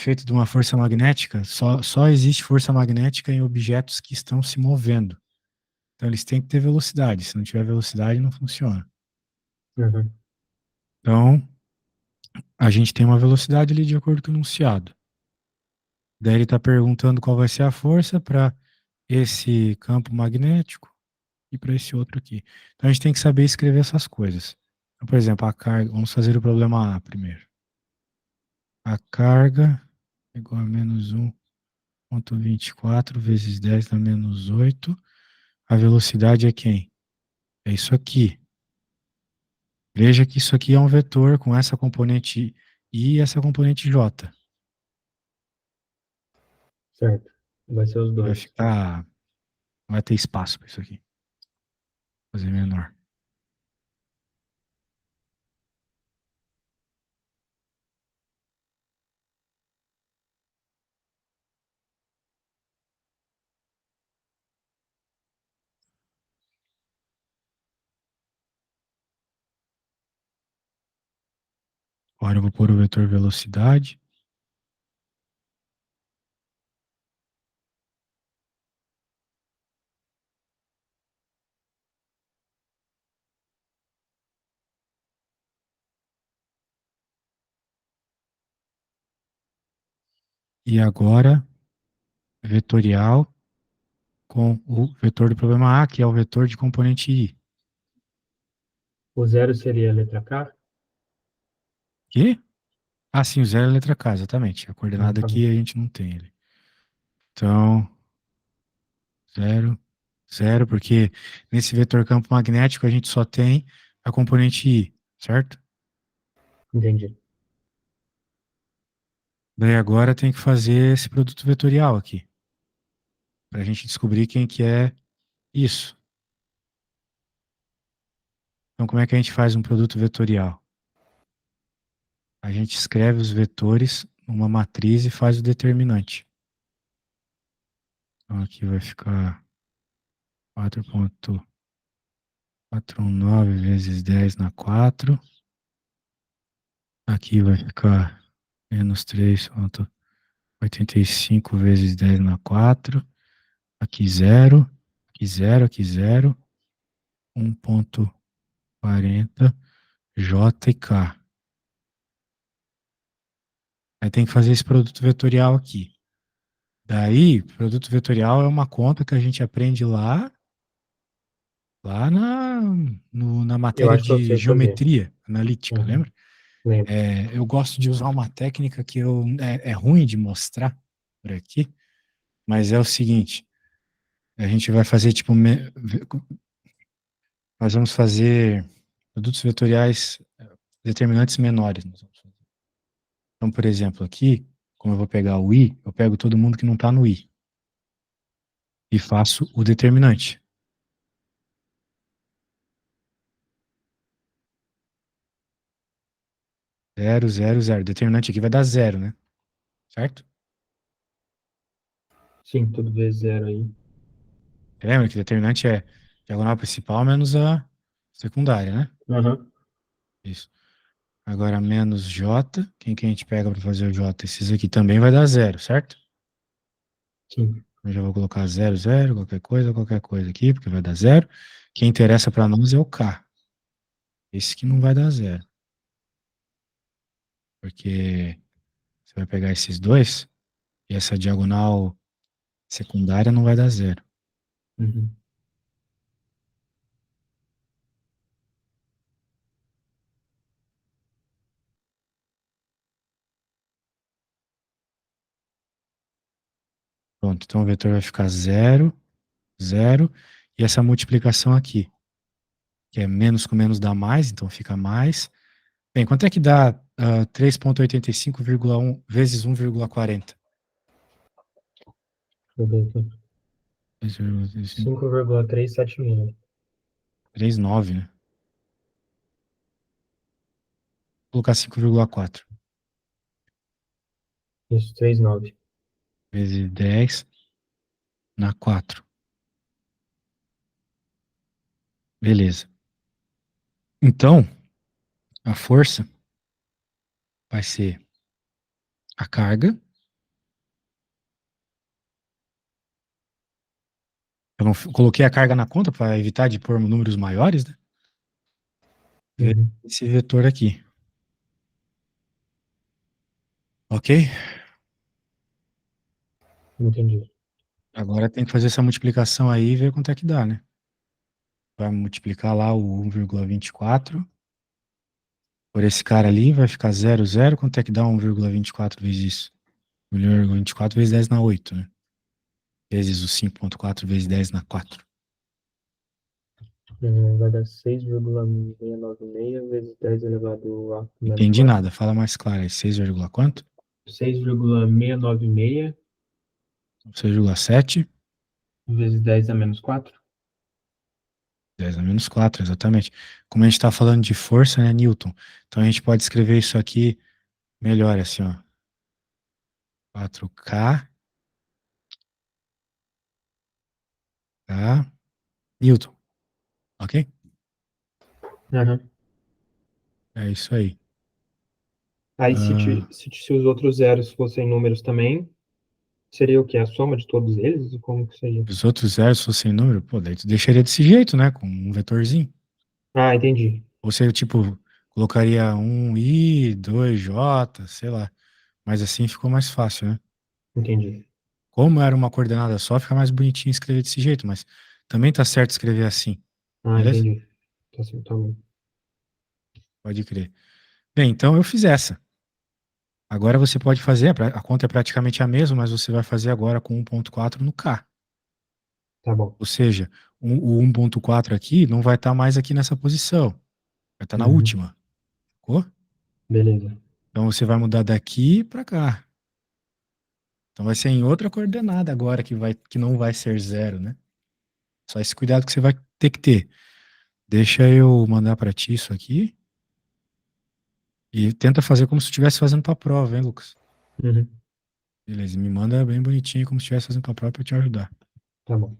efeito de uma força magnética, só existe força magnética em objetos que estão se movendo. Então, eles têm que ter velocidade. Se não tiver velocidade, não funciona. Uhum. Então, a gente tem uma velocidade ali de acordo com o enunciado. Daí ele está perguntando qual vai ser a força para esse campo magnético e para esse outro aqui. Então, a gente tem que saber escrever essas coisas. Então, por exemplo, a carga, vamos fazer o problema A primeiro. A carga é igual a menos 1,24 vezes 10 na menos 8. A velocidade é quem? É isso aqui. Veja que isso aqui é um vetor com essa componente I e essa componente J. Certo. Vai ser os Vai dois. ficar. Não vai ter espaço para isso aqui. Vou fazer menor. Agora eu vou pôr o vetor velocidade. E agora, vetorial com o vetor do problema A, que é o vetor de componente I. O zero seria a letra K? Que? Ah, sim, o zero é a letra K, exatamente. A Ah, coordenada tá bom. aqui a gente não tem ele. Então, zero, zero, porque nesse vetor campo magnético a gente só tem a componente I, certo? Entendi. Daí agora tem que fazer esse produto vetorial aqui, para a gente descobrir quem que é isso. Então, como é que a gente faz um produto vetorial? A gente escreve os vetores numa matriz e faz o determinante. Então, aqui vai ficar 4,419 vezes 10 na 4. Aqui vai ficar menos 3,85 vezes 10 na 4. Aqui 0. Aqui 0. Aqui 0. 1,40 J e K. Aí tem que fazer esse produto vetorial aqui. Daí, produto vetorial é uma conta que a gente aprende lá na Eu matéria acho que eu de sei fazer. geometria analítica, Uhum. lembra? Lembro. Eu gosto de usar uma técnica que é ruim de mostrar por aqui, mas é o seguinte: a gente vai fazer tipo, nós vamos fazer produtos vetoriais determinantes menores. Então, por exemplo, aqui, como eu vou pegar o i, eu pego todo mundo que não está no i e faço o determinante. Zero, zero, zero. Determinante aqui vai dar zero, né? Certo? Sim, tudo vezes zero aí. Lembra que determinante é diagonal principal menos a secundária, né? Aham. Isso. Agora menos j. Quem que a gente pega para fazer o j? Esses aqui também vai dar zero, certo? Sim. Eu já vou colocar zero, zero, qualquer coisa aqui, porque vai dar zero. Quem interessa para nós é o k. Esse que não vai dar zero. Porque você vai pegar esses dois e essa diagonal secundária não vai dar zero. Uhum. Pronto, então o vetor vai ficar zero, zero, e essa multiplicação aqui, que é menos com menos dá mais, então fica mais. Bem, quanto é que dá 3,85,1 vezes 1,40? Deixa eu ver aqui. 5,376. 3,9, né? Vou colocar 5,4 Isso, 3,9. vezes 10 na 4. Beleza. Então, a força vai ser a carga. Eu não coloquei a carga na conta para evitar de pôr números maiores, né? Ver Uhum. esse vetor aqui. Ok? Entendi. Agora tem que fazer essa multiplicação aí e ver quanto é que dá, né? Vai multiplicar lá o 1,24 por esse cara ali, vai ficar 0,0. Quanto é que dá 1,24 vezes isso? 1,24 vezes 10 na 8, né? Vezes o 5,4 vezes 10 na 4. Vai dar 6,696 vezes 10 elevado a menos Entendi 4. nada, fala mais claro aí. 6, quanto? 6,696 6,7. vezes 10 a menos 4. 10 a menos 4, exatamente. Como a gente está falando de força, né, Newton? Então a gente pode escrever isso aqui melhor, assim, ó. 4K, K, Newton, ok? Aham. É isso aí. Aí, Ah, se os outros zeros fossem números também, seria o quê? A soma de todos eles? Como que seria? os outros zeros fossem número, pô, daí tu deixaria desse jeito, né? Com um vetorzinho. Ah, entendi. Ou você, tipo, colocaria um I, 2J, sei lá. Mas assim ficou mais fácil, né? Entendi. Como era uma coordenada só, fica mais bonitinho escrever desse jeito, mas também tá certo escrever assim, Ah, beleza? entendi. Tá certo, tá bom. Pode crer. Bem, então eu fiz essa. Agora você pode fazer, a conta é praticamente a mesma, mas você vai fazer agora com 1,4 no K. Tá bom. Ou seja, o 1,4 aqui não vai estar mais aqui nessa posição, vai estar na Uhum. última. Ficou? Beleza. Então você vai mudar daqui para cá. Então vai ser em outra coordenada agora que não vai ser zero, né? Só esse cuidado que você vai ter que ter. Deixa eu mandar para ti isso aqui e tenta fazer como se estivesse fazendo para a prova, hein, Lucas? Uhum. Beleza, me manda bem bonitinho como se estivesse fazendo para a prova para eu te ajudar. Tá bom.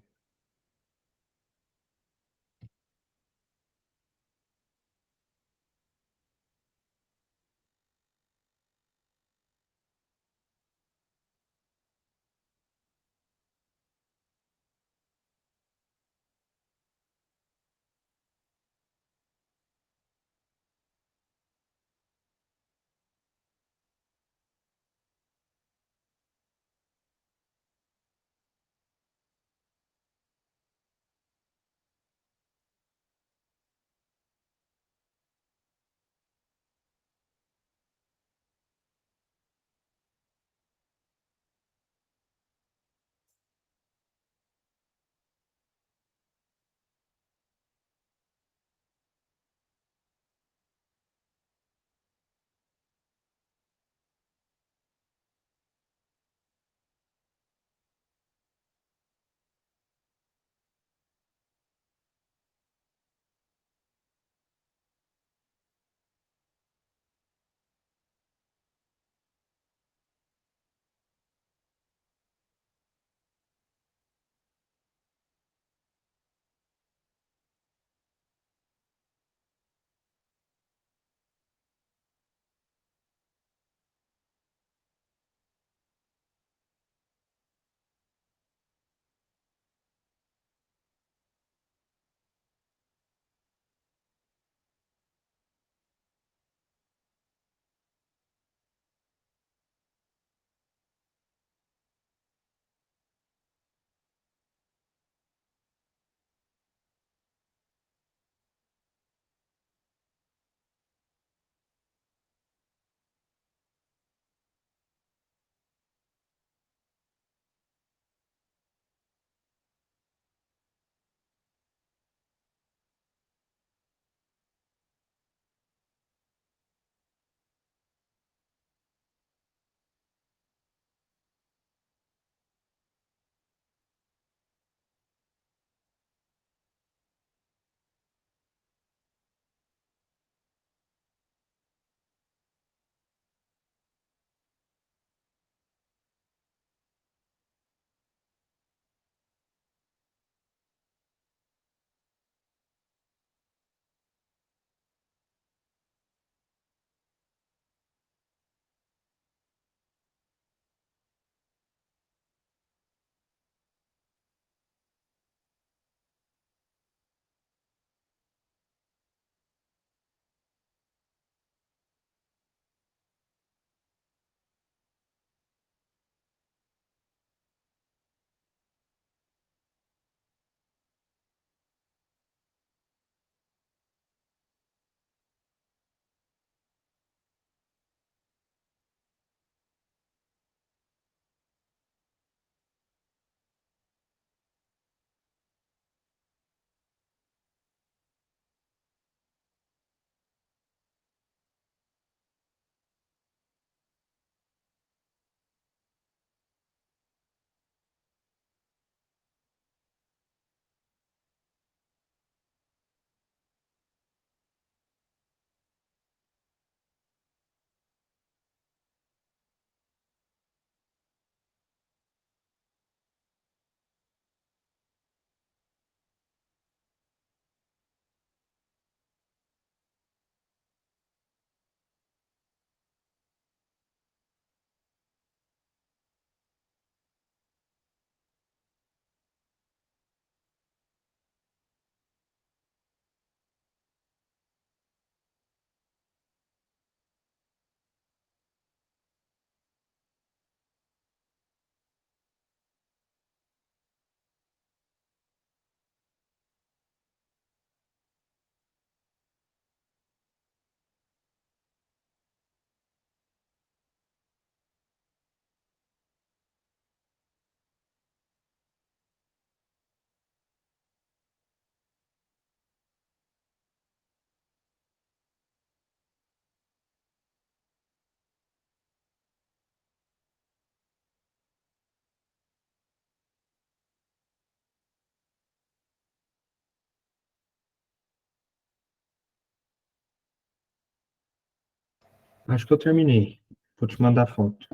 Acho que eu terminei. Vou te mandar a foto.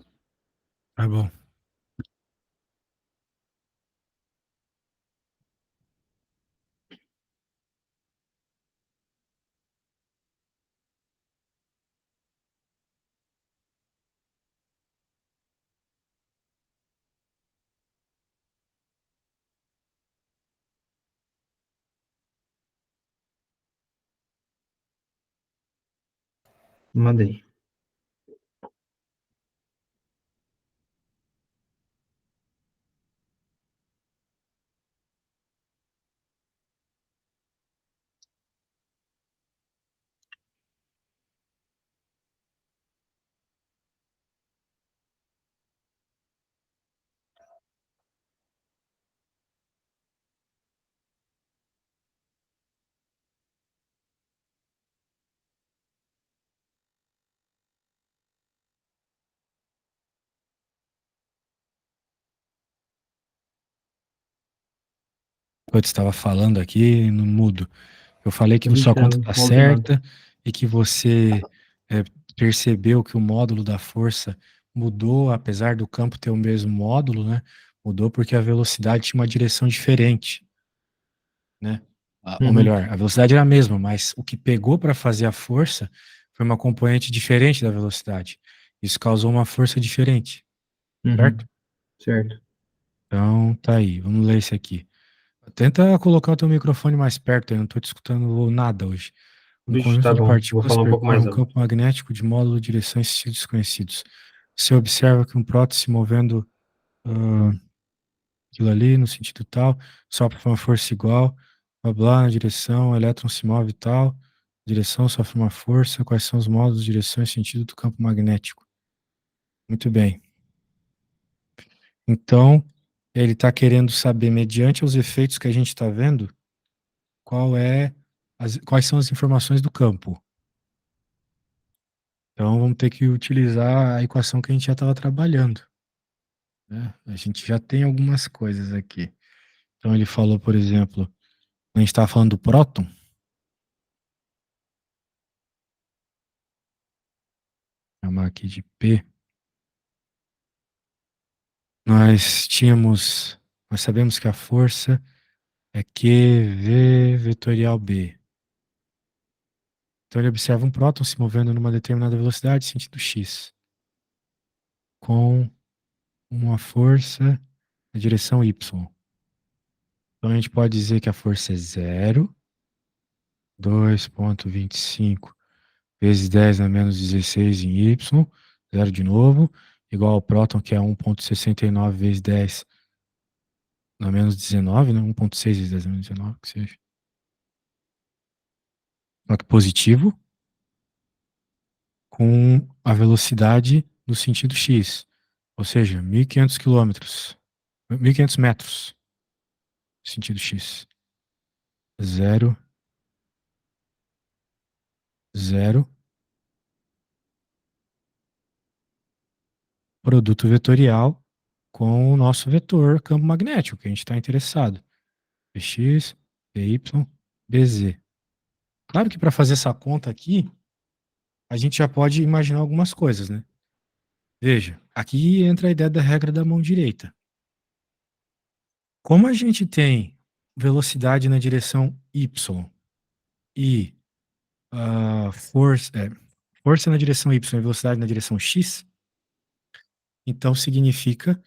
Tá bom. Mandei. Enquanto estava falando aqui no mudo, eu falei que sua Vixe, eu conta não está ouvi nada. certa e que você é, percebeu que o módulo da força mudou, apesar do campo ter o mesmo módulo, né? Mudou porque a velocidade tinha uma direção diferente, né? Ou Uhum, melhor, a velocidade era a mesma, mas o que pegou para fazer a força foi uma componente diferente da velocidade. Isso causou uma força diferente, certo? uhum, certo. Então, tá aí. Vamos ler esse aqui. Tenta colocar o teu microfone mais perto, eu não estou te escutando nada hoje. Um Vixe, conjunto tá de bom. Vou partículas falar um pouco percorre mais um campo alto. magnético de módulo de direção e sentido desconhecidos. Você observa que um próton se movendo ah, aquilo ali no sentido tal, sopra uma força igual, blá blá, na direção, o elétron se move tal, direção sofre uma força, quais são os modos, direção e sentido do campo magnético? Muito bem. Então, ele está querendo saber, mediante os efeitos que a gente está vendo, quais são as informações do campo. Então, vamos ter que utilizar a equação que a gente já estava trabalhando, né? A gente já tem algumas coisas aqui. Então, ele falou, por exemplo, a gente estava falando do próton, vou chamar aqui de P. Nós sabemos que a força é QV vetorial B. Então, ele observa um próton se movendo numa determinada velocidade, sentido x, com uma força na direção y. Então, a gente pode dizer que a força é 0,2,25 vezes 10 na menos 16 em y, zero de novo, igual ao próton, que é 1,69 vezes 10 na menos 19, né? 1,6 vezes 10 na menos 19, que seja. Só que positivo, com a velocidade no sentido x, ou seja, 1.500 quilômetros, 1.500 metros, sentido x. Zero, zero, produto vetorial com o nosso vetor campo magnético, que a gente está interessado. Px, Py, Bz. Claro que para fazer essa conta aqui, a gente já pode imaginar algumas coisas, né? Veja, aqui entra a ideia da regra da mão direita. Como a gente tem velocidade na direção y e força na direção y e velocidade na direção x, então significa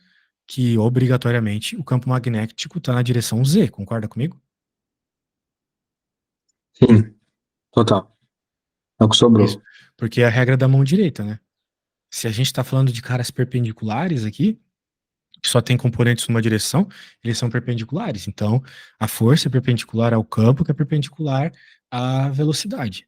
que, obrigatoriamente, o campo magnético está na direção z, concorda comigo? Sim, total. É o que Isso, sobrou. porque é a regra da mão direita, né? Se a gente está falando de caras perpendiculares aqui, que só tem componentes numa direção, eles são perpendiculares. Então, a força é perpendicular ao campo, que é perpendicular à velocidade.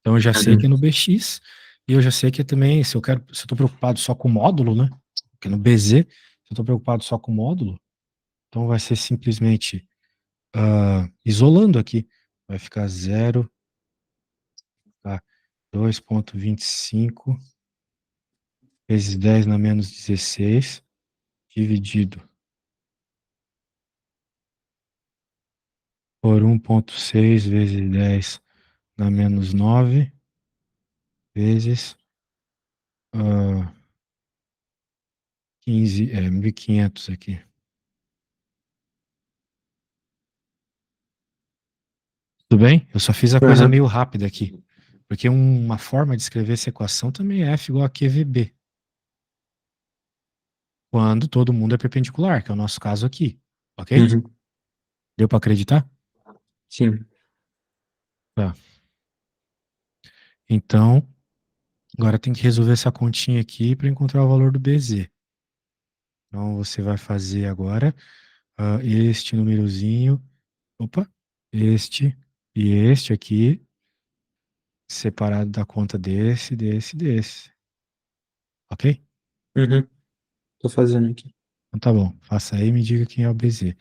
Então, eu já sei que é Uhum. no Bx, e eu já sei que é também, se eu estou preocupado só com o módulo, né? Porque no Bz, se eu estou preocupado só com o módulo, então vai ser simplesmente isolando aqui. Vai ficar 0,2,25 vezes 10 na menos 16, dividido por 1,6 vezes 10 na menos 9, vezes ah, 15, 1.500 aqui. Tudo bem? Eu só fiz a coisa Aham. meio rápida aqui. Porque uma forma de escrever essa equação também é F igual a QVB. Quando todo mundo é perpendicular, que é o nosso caso aqui. Ok? Uhum. Deu para acreditar? Sim. Tá. Então, agora tem que resolver essa continha aqui para encontrar o valor do BZ. Então, você vai fazer agora este númerozinho. Opa! Este e este aqui, separado da conta desse. Ok? Uhum. Tô fazendo aqui. Então tá bom. Faça aí e me diga quem é o BZ.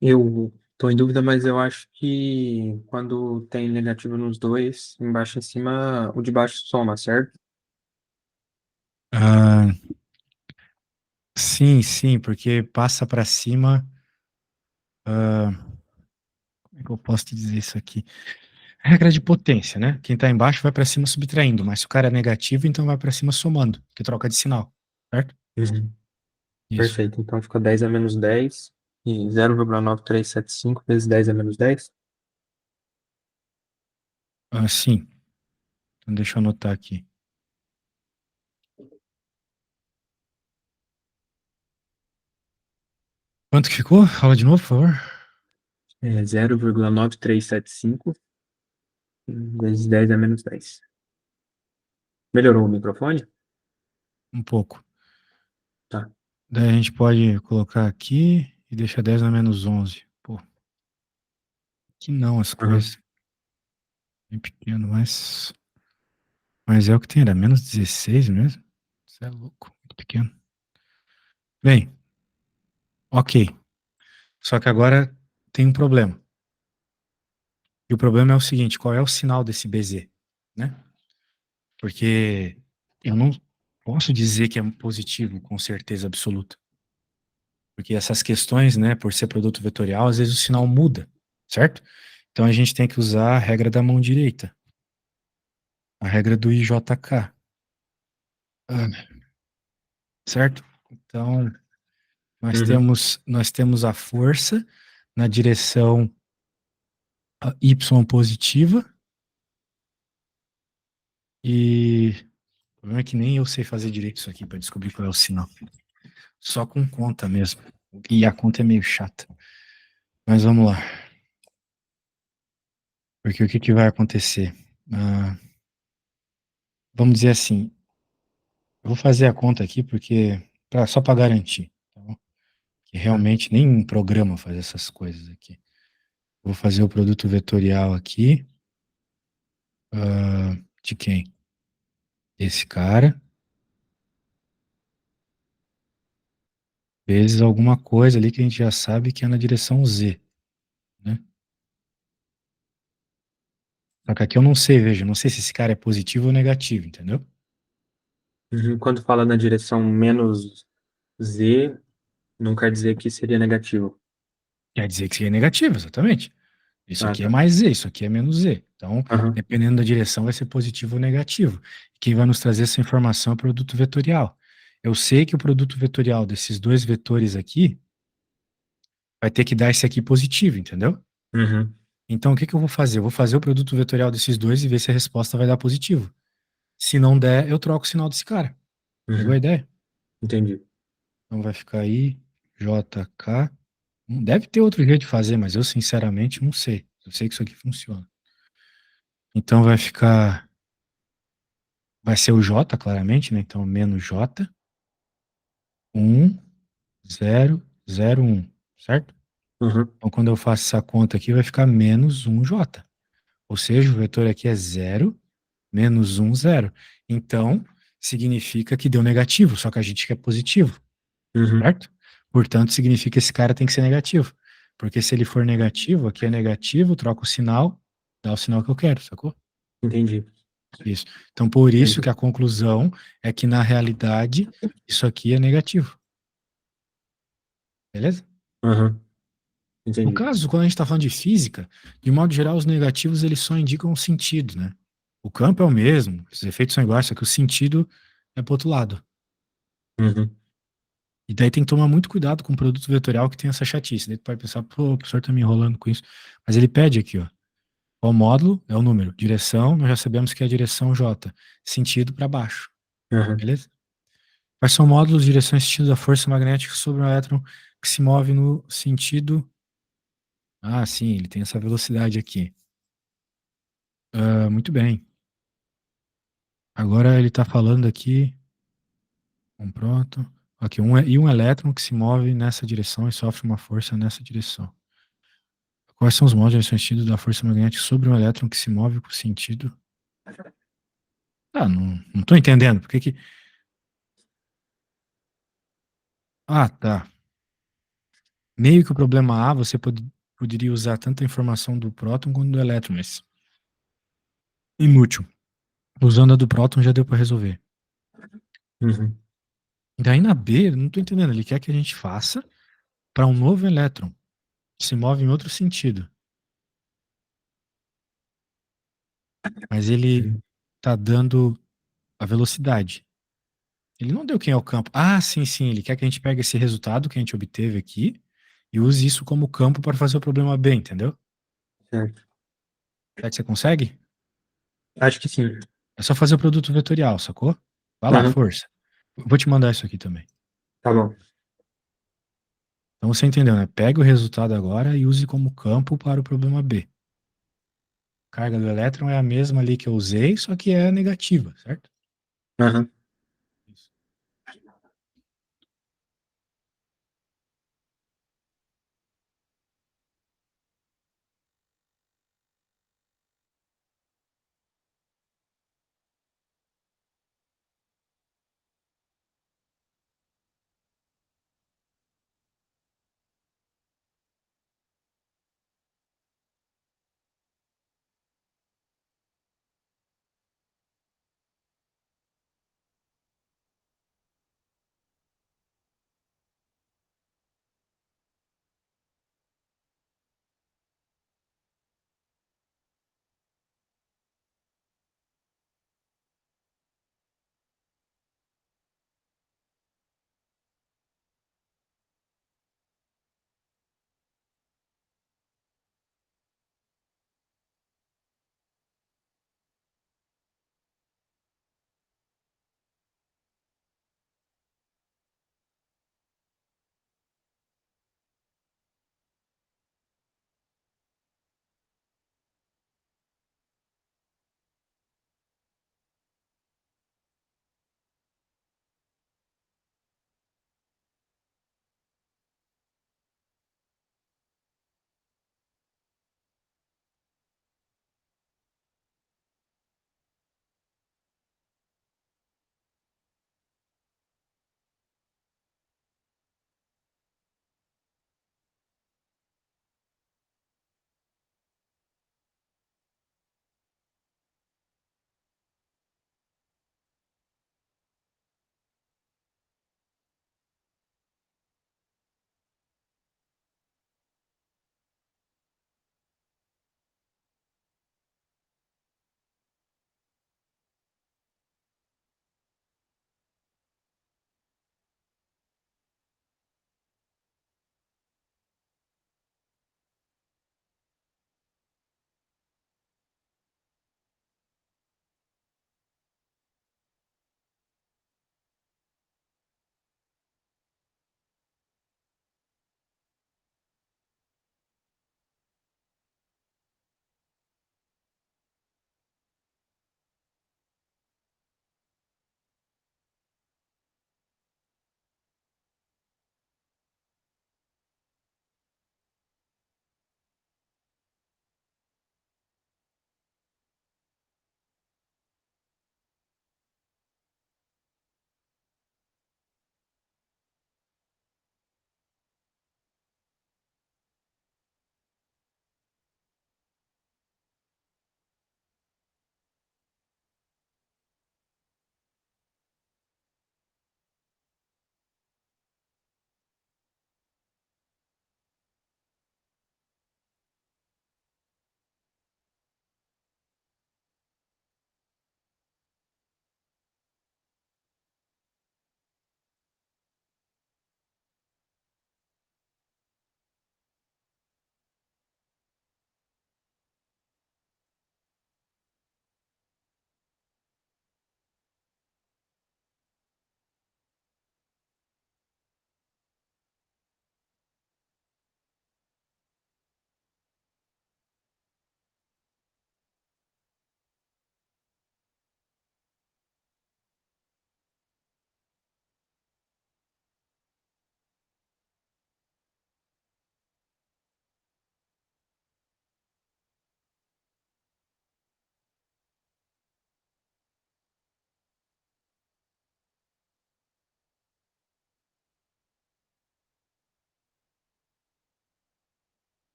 Eu tô em dúvida, mas eu acho que quando tem negativo nos dois, embaixo e em cima, o de baixo soma, certo? Ah, sim, sim, porque passa para cima. Como é que eu posso te dizer isso aqui? Regra de potência, né? Quem tá embaixo vai para cima subtraindo, mas se o cara é negativo, então vai para cima somando, que troca de sinal, certo? Uhum. Isso. Perfeito. Então fica 10 a menos 10 e 0,9375 vezes 10 a menos 10. Sim. Então deixa eu anotar aqui. Quanto que ficou? Fala de novo, por favor. É 0,9375 vezes 10 a menos 10. Melhorou o microfone? Um pouco. Tá. Daí a gente pode colocar aqui e deixa 10 na menos 11. Pô, que não as Uhum. coisas. Bem pequeno, mas é o que tem, era menos 16 mesmo? Isso é louco, muito pequeno. Bem, ok. Só que agora tem um problema. E o problema é o seguinte, qual é o sinal desse BZ, né? Porque eu não posso dizer que é positivo com certeza absoluta. Porque essas questões, né, por ser produto vetorial, às vezes o sinal muda, certo? Então a gente tem que usar a regra da mão direita, a regra do IJK, certo? Então Uhum. nós temos a força na direção y positiva e o problema é que nem eu sei fazer direito isso aqui para descobrir qual é o sinal. Só com conta mesmo. E a conta é meio chata. Mas vamos lá. Porque o que que vai acontecer? Ah, vamos dizer assim, eu vou fazer a conta aqui porque só para garantir, tá bom? Que Tá. realmente nem um programa faz essas coisas aqui. Vou fazer o produto vetorial aqui. De quem? Esse cara, vezes alguma coisa ali que a gente já sabe que é na direção Z, né? Só que aqui eu não sei, veja, não sei se esse cara é positivo ou negativo, entendeu? Uhum. Quando fala na direção menos Z, não quer dizer que seria negativo. Quer dizer que isso aqui é negativo, exatamente. Isso Ah, aqui é tá. mais Z, isso aqui é menos Z. Então, Aham. dependendo da direção, vai ser positivo ou negativo. Quem vai nos trazer essa informação é o produto vetorial. Eu sei que o produto vetorial desses dois vetores aqui vai ter que dar esse aqui positivo, entendeu? Uhum. Então, o que que eu vou fazer? Eu vou fazer o produto vetorial desses dois e ver se a resposta vai dar positivo. Se não der, eu troco o sinal desse cara. Pegou a Uhum. ideia? Entendi. Então vai ficar aí, JK. Deve ter outro jeito de fazer, mas eu sinceramente não sei. Eu sei que isso aqui funciona. Então vai ser o J, claramente, né? Então menos J, 1, 0, 0, 1, certo? Uhum. Então quando eu faço essa conta aqui, vai ficar menos 1J. Ou seja, o vetor aqui é 0 Menos 1, 0. Então, significa que deu negativo, só que a gente quer positivo, Uhum. certo? Portanto, significa que esse cara tem que ser negativo. Porque se ele for negativo, aqui é negativo, troca o sinal, dá o sinal que eu quero, sacou? Entendi. Isso. Então, por isso que Entendi. a conclusão é que, na realidade, isso aqui é negativo. Beleza? Aham. No Entendi. caso, quando a gente está falando de física, de modo geral, os negativos eles só indicam o sentido, né? O campo é o mesmo, os efeitos são iguais, só que o sentido é pro outro lado. Uhum. E daí tem que tomar muito cuidado com o produto vetorial que tem essa chatice. Daí tu pode pensar, pô, o professor tá me enrolando com isso. Mas ele pede aqui, ó. O módulo é o número. Direção, nós já sabemos que é a direção J. Sentido para baixo. Aham. Beleza? Quais são módulos, direção e sentido da força magnética sobre um elétron que se move no sentido. Ah, sim, ele tem essa velocidade aqui. Muito bem. Agora ele está falando aqui. Pronto. Aqui, e um elétron que se move nessa direção e sofre uma força nessa direção. Quais são os modos de sentido da força magnética sobre um elétron que se move com sentido? Ah, não tô entendendo. Por que que... Ah, tá. Meio que o problema A, você poderia usar tanto a informação do próton quanto do elétron, mas inútil. Usando a do próton já deu para resolver. Uhum. Daí na B, eu não tô entendendo. Ele quer que a gente faça para um novo elétron que se move em outro sentido. Mas ele Uhum. tá dando a velocidade. Ele não deu quem é o campo. Ah, sim, sim. Ele quer que a gente pegue esse resultado que a gente obteve aqui e use isso como campo para fazer o problema B, entendeu? Certo. Será que você consegue? Acho que sim. É só fazer o produto vetorial, sacou? Vai lá, Aham. força. Vou te mandar isso aqui também. Tá bom. Então você entendeu, né? Pega o resultado agora e use como campo para o problema B. A carga do elétron é a mesma ali que eu usei, só que é negativa, certo? Aham. Isso.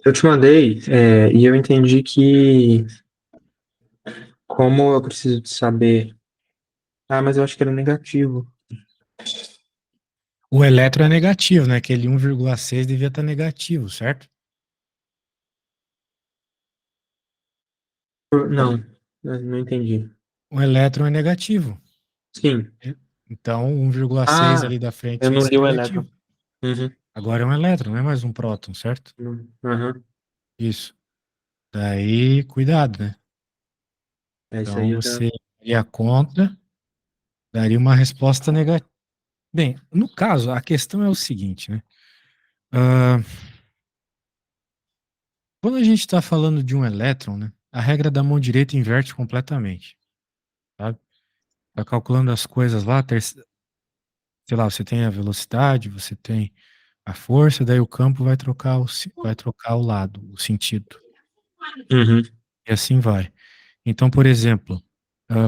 Eu te mandei, e eu entendi que como eu preciso de saber. Ah, mas eu acho que era negativo. O elétron é negativo, né? Aquele 1,6 devia estar negativo, certo? Não, eu não entendi. O elétron é negativo. Sim. Então, 1,6 Ah, ali da frente eu tinha não que ser li o elétron. negativo. Uhum. Agora é um elétron, não é mais um próton, certo? Uhum. Isso. Daí, cuidado, né? É isso aí, Então, eu já. você faria a conta, daria uma resposta negativa. Bem, no caso, a questão é o seguinte, né? Ah, quando a gente está falando de um elétron, né? A regra da mão direita inverte completamente, sabe? Tá calculando as coisas lá, sei lá, você tem a velocidade, você tem a força, daí o campo vai trocar vai trocar o lado, o sentido. Uhum. E assim vai. Então, por exemplo,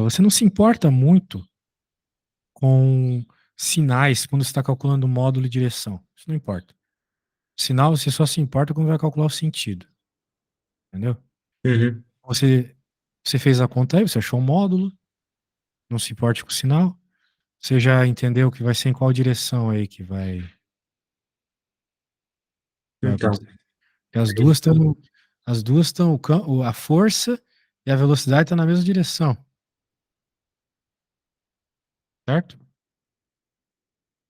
você não se importa muito com sinais quando você está calculando módulo e direção. Isso não importa. Sinal, você só se importa quando vai calcular o sentido. Entendeu? Uhum. Você, você fez a conta aí, você achou um módulo, não se importe com o sinal. Você já entendeu que vai ser em qual direção aí que vai Então, acontecer. E as duas estão, a força e a velocidade estão na mesma direção, certo?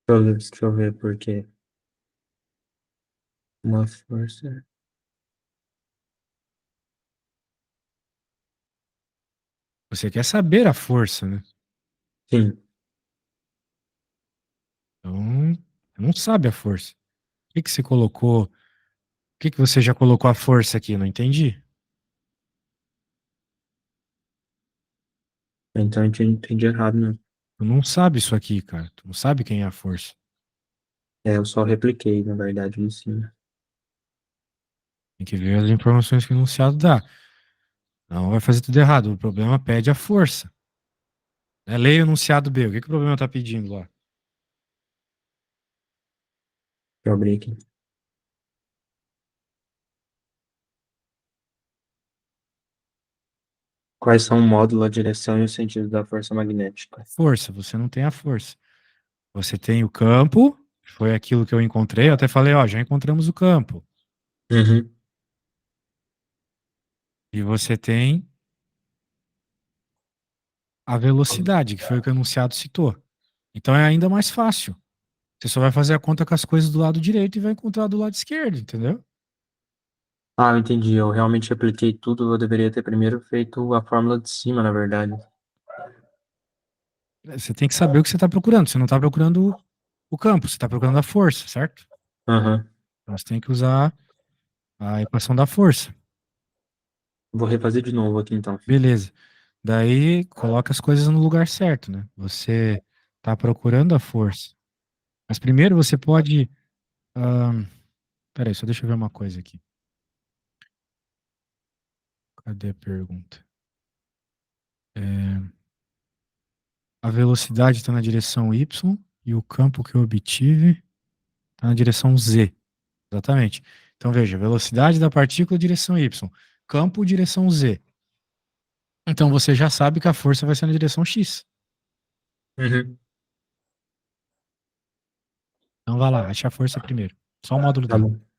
deixa eu ver porque uma força. Você quer saber a força, né? Sim. Então, não sabe a força. O que que você colocou? O que que você já colocou a força aqui? Não entendi. Então eu entendi errado, né? Tu não sabe isso aqui, cara. Tu não sabe quem é a força. É, eu só repliquei, na verdade, em cima. Tem que ver as informações que o enunciado dá. Não vai fazer tudo errado. O problema pede a força. Né? Leia o enunciado B. O que que o problema está pedindo lá? Eu abri aqui. Quais são o módulo, a direção e o sentido da força magnética? Força. Você não tem a força. Você tem o campo. Foi aquilo que eu encontrei. Eu até falei, ó, já encontramos o campo. Uhum. E você tem a velocidade, que foi o que o enunciado citou. Então é ainda mais fácil. Você só vai fazer a conta com as coisas do lado direito e vai encontrar do lado esquerdo, entendeu? Ah, eu entendi. Eu realmente apliquei tudo. Eu deveria ter primeiro feito a fórmula de cima, na verdade. Você tem que saber o que você está procurando. Você não está procurando o campo, você está procurando a força, certo? Aham. Então você tem que usar a equação da força. Vou refazer de novo aqui, então. Beleza. Daí coloca as coisas no lugar certo, né? Você está procurando a força. Mas primeiro você pode. ahn, Peraí, só deixa eu ver uma coisa aqui. Cadê a pergunta? É, a velocidade está na direção Y e o campo que eu obtive está na direção Z. Exatamente. Então veja, velocidade da partícula, direção Y. Campo, direção Z. Então você já sabe que a força vai ser na direção X. Uhum. Então vai lá, acha a força primeiro. Só o módulo Tá D. bom.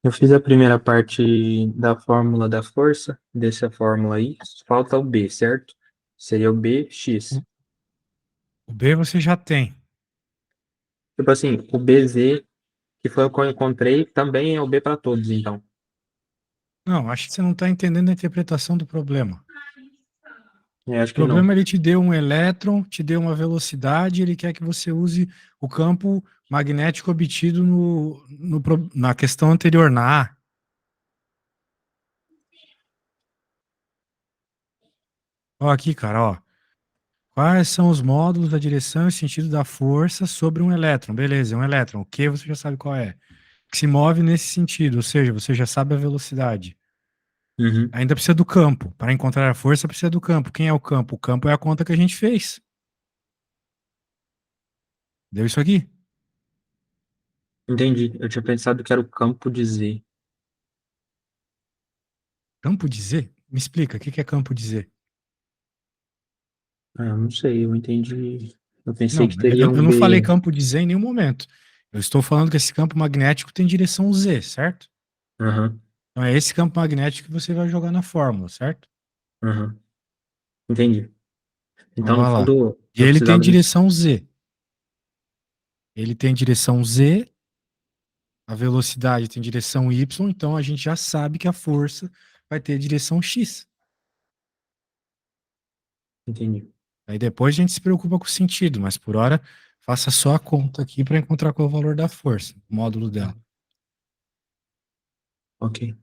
Eu fiz a primeira parte da fórmula da força, dessa fórmula aí. Falta o B, certo? Seria o BX. O B você já tem. Tipo assim, o BZ, que foi o que eu encontrei, também é o B para todos, então. Não, acho que você não está entendendo a interpretação do problema. Eu acho O que não. problema, ele te deu um elétron, te deu uma velocidade, ele quer que você use o campo magnético obtido na questão anterior, na A. Ó, aqui, cara, ó. Quais são os módulos da direção e sentido da força sobre um elétron? Beleza, é um elétron. O que você já sabe qual é? Que se move nesse sentido, ou seja, você já sabe a velocidade. Uhum. Ainda precisa do campo. Para encontrar a força, precisa do campo. Quem é o campo? O campo é a conta que a gente fez. Deu isso aqui. Entendi. Eu tinha pensado que era o campo de Z. Campo de Z? Me explica, o que que é campo de Z? Ah, eu não sei, eu entendi. Eu pensei Não, que teria eu um não falei B. campo de Z em nenhum momento. Eu estou falando que esse campo magnético tem direção Z, certo? Aham, Então é esse campo magnético que você vai jogar na fórmula, certo? aham. Entendi. Então Então, no vai lá. fundo, E eu ele tem precisava desse. direção Z. Ele tem direção Z, a velocidade tem direção Y, então a gente já sabe que a força vai ter direção X. Entendi. Aí depois a gente se preocupa com o sentido, mas por hora faça só a conta aqui para encontrar qual é o valor da força, o módulo dela. Ok.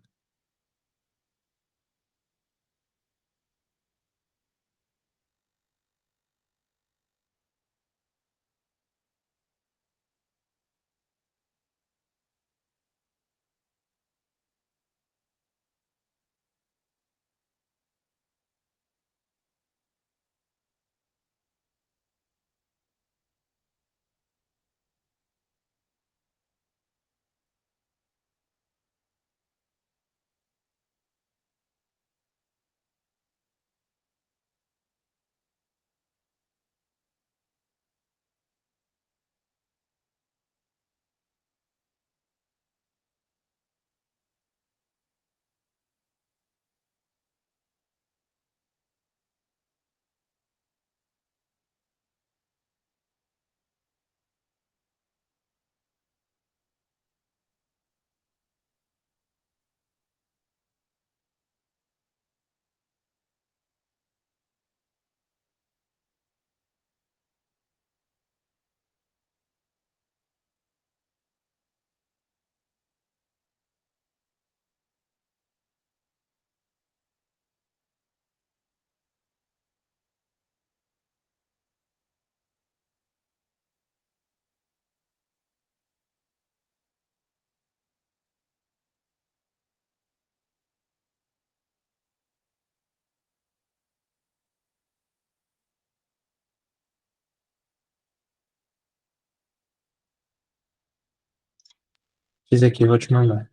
Fiz aqui, vou te mandar.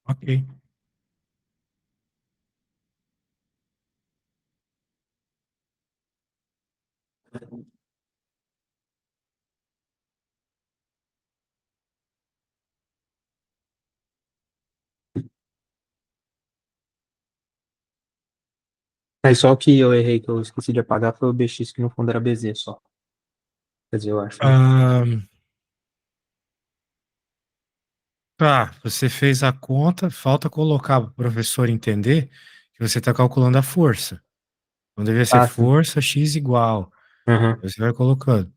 Ok. Aí só o que eu errei, que eu esqueci de apagar, foi o BX, que no fundo era BZ só. Quer dizer, eu acho, né? Ah, tá, você fez a conta, falta colocar para o professor entender que você está calculando a força. Então deveria ser Ah, sim. força X igual. Aham. Aí você vai colocando.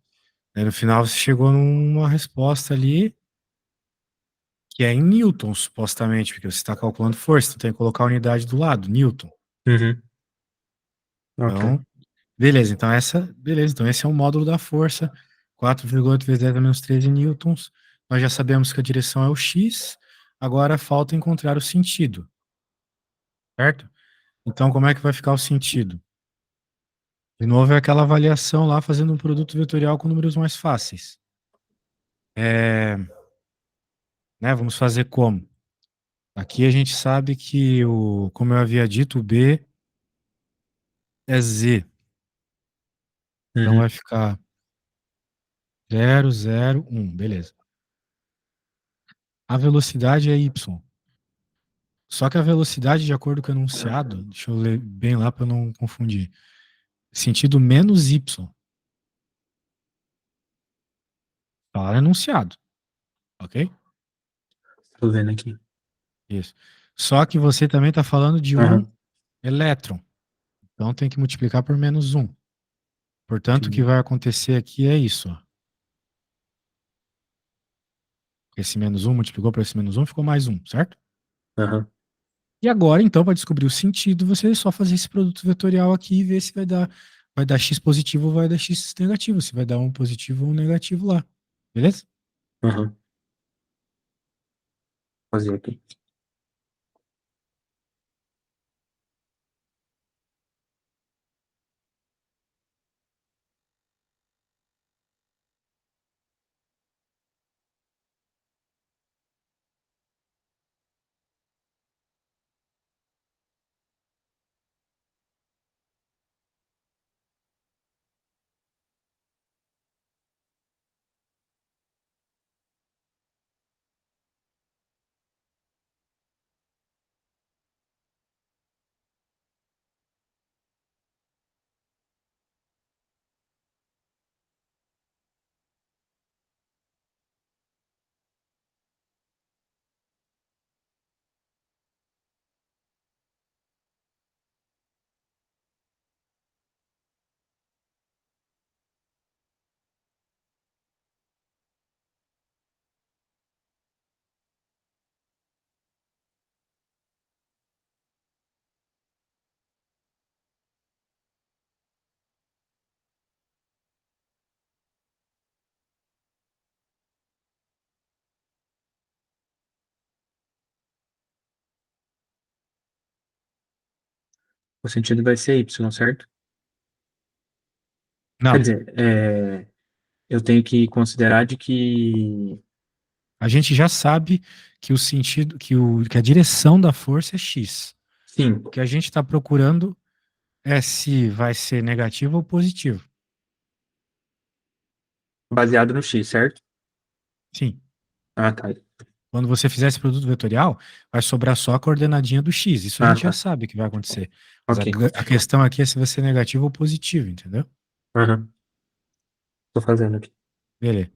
Aí no final você chegou numa resposta ali que é em newton, supostamente, porque você está calculando força, então tem que colocar a unidade do lado, newton. Uhum. Ok. Então, beleza, beleza, então esse é o módulo da força, 4,8 vezes 10 a menos 13 newtons. Nós já sabemos que a direção é o x, agora falta encontrar o sentido, certo? Então, como é que vai ficar o sentido? De novo, é aquela avaliação lá, fazendo um produto vetorial com números mais fáceis. Né, vamos fazer como? Aqui a gente sabe que, como eu havia dito, o B é Z. Então Uhum. vai ficar 0,01, beleza. A velocidade é y. Só que a velocidade, de acordo com o enunciado, deixa eu ler bem lá para não confundir. Sentido menos y. Fala enunciado, ok? Tô vendo aqui. Isso. Só que você também está falando de um Aham, elétron. Então tem que multiplicar por menos um. Portanto, o que entendi. vai acontecer aqui é isso. Ó. Esse menos um multiplicou por esse menos um, ficou mais um, certo? Aham. E agora, então, para descobrir o sentido, você é só fazer esse produto vetorial aqui e ver se vai dar x positivo ou vai dar x negativo, se vai dar um positivo ou um negativo lá. Beleza? Aham. Vou fazer aqui. O sentido vai ser Y, certo? Quer Não. dizer, eu tenho que considerar de que. A gente já sabe que o sentido, que a direção da força é x. Sim, O que a gente está procurando é se vai ser negativo ou positivo. baseado no X, certo? Sim. Ah, tá. Quando você fizer esse produto vetorial, vai sobrar só a coordenadinha do x. Isso a Ah, gente já tá. sabe que vai acontecer. Mas Ok. a questão aqui é se vai ser negativo ou positivo, entendeu? Aham. Tô fazendo aqui. Beleza.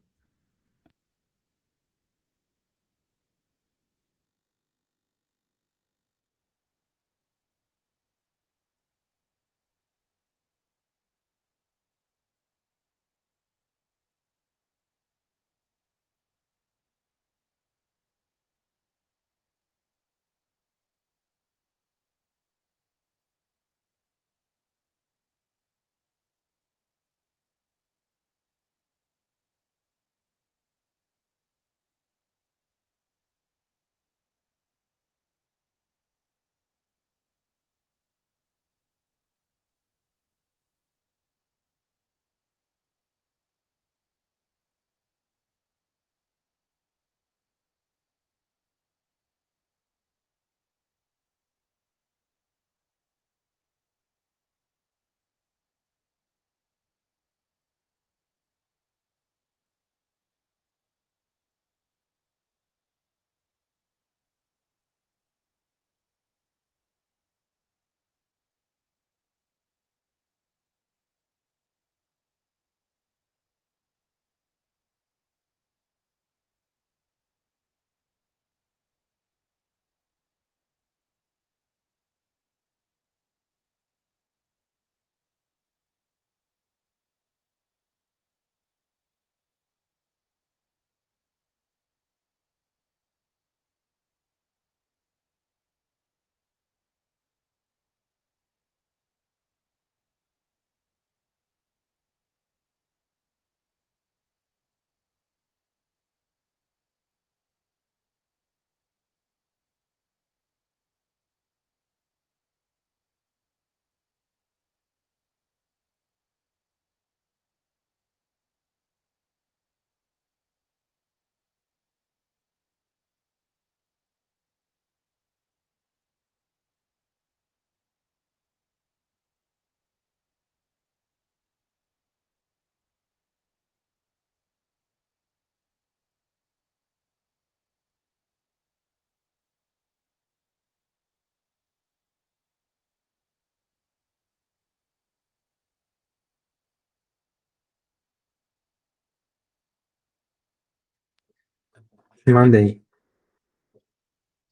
Mandei.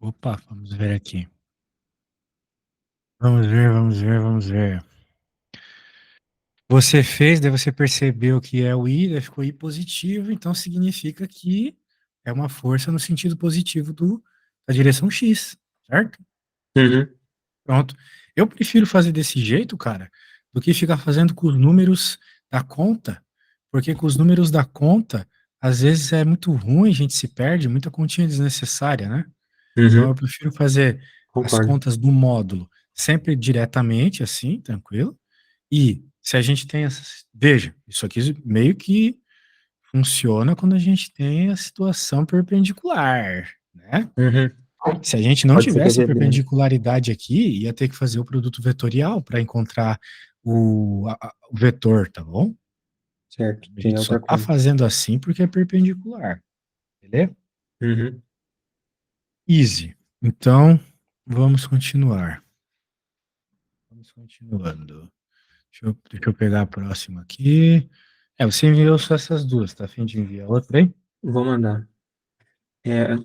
Opa, vamos ver aqui. Vamos ver. Você fez, daí você percebeu que é o I, daí ficou I positivo, então significa que é uma força no sentido positivo da direção X, certo? Uhum. Pronto. Eu prefiro fazer desse jeito, cara, do que ficar fazendo com os números da conta, porque com os números da conta, às vezes é muito ruim, a gente se perde, muita continha desnecessária, né? Então eu Uhum. prefiro fazer as Concordo. contas do módulo sempre diretamente, assim, tranquilo. E se a gente tem essas. Veja, isso aqui meio que funciona quando a gente tem a situação perpendicular, né? Uhum. Se a gente não Pode ser tivesse PVD, né? perpendicularidade aqui, ia ter que fazer o produto vetorial para encontrar o vetor, tá bom? Certo. A Tem gente só outra está coisa. fazendo assim porque é perpendicular, beleza? Uhum. Easy. Então, vamos continuar. Vamos continuando. Deixa eu pegar a próxima aqui. Você enviou só essas duas, tá a fim de enviar outra aí? Vou mandar. É,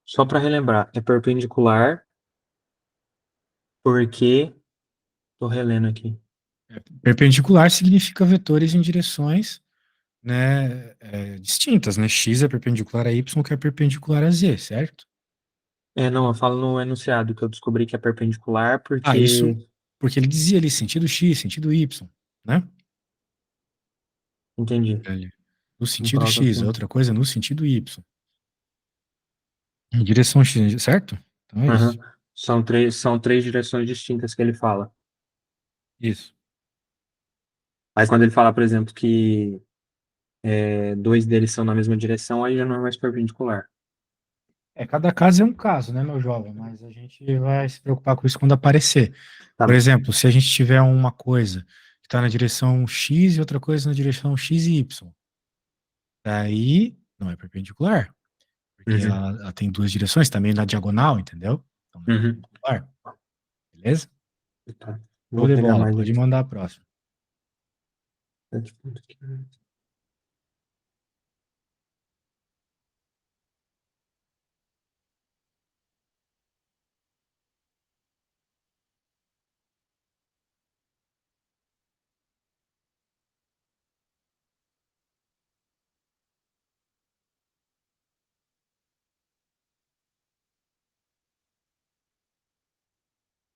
só para relembrar, é perpendicular porque tô relendo aqui. Perpendicular significa vetores em direções, né, distintas, né? X é perpendicular a Y, que é perpendicular a Z, certo? Não, eu falo no enunciado que eu descobri que é perpendicular Isso porque porque ele dizia ali sentido X, sentido Y, né? entendi. Ali. No Vamos sentido colocar X, aqui. a outra coisa no sentido Y. Em direção X, certo? Então é Aham. isso. São três direções distintas que ele fala. Isso. Aí quando ele fala, por exemplo, que dois deles são na mesma direção, aí já não é mais perpendicular. Cada caso é um caso, né, meu jovem? Mas a gente vai se preocupar com isso quando aparecer. Tá Por bom. exemplo, se a gente tiver uma coisa que está na direção X e outra coisa na direção X e Y, daí não é perpendicular, porque Uhum. ela tem duas direções, também na diagonal, entendeu? Então não é Uhum. perpendicular, beleza? Tá. Show Vou de pegar bola, mais pode aqui. mandar a próxima. 7,5.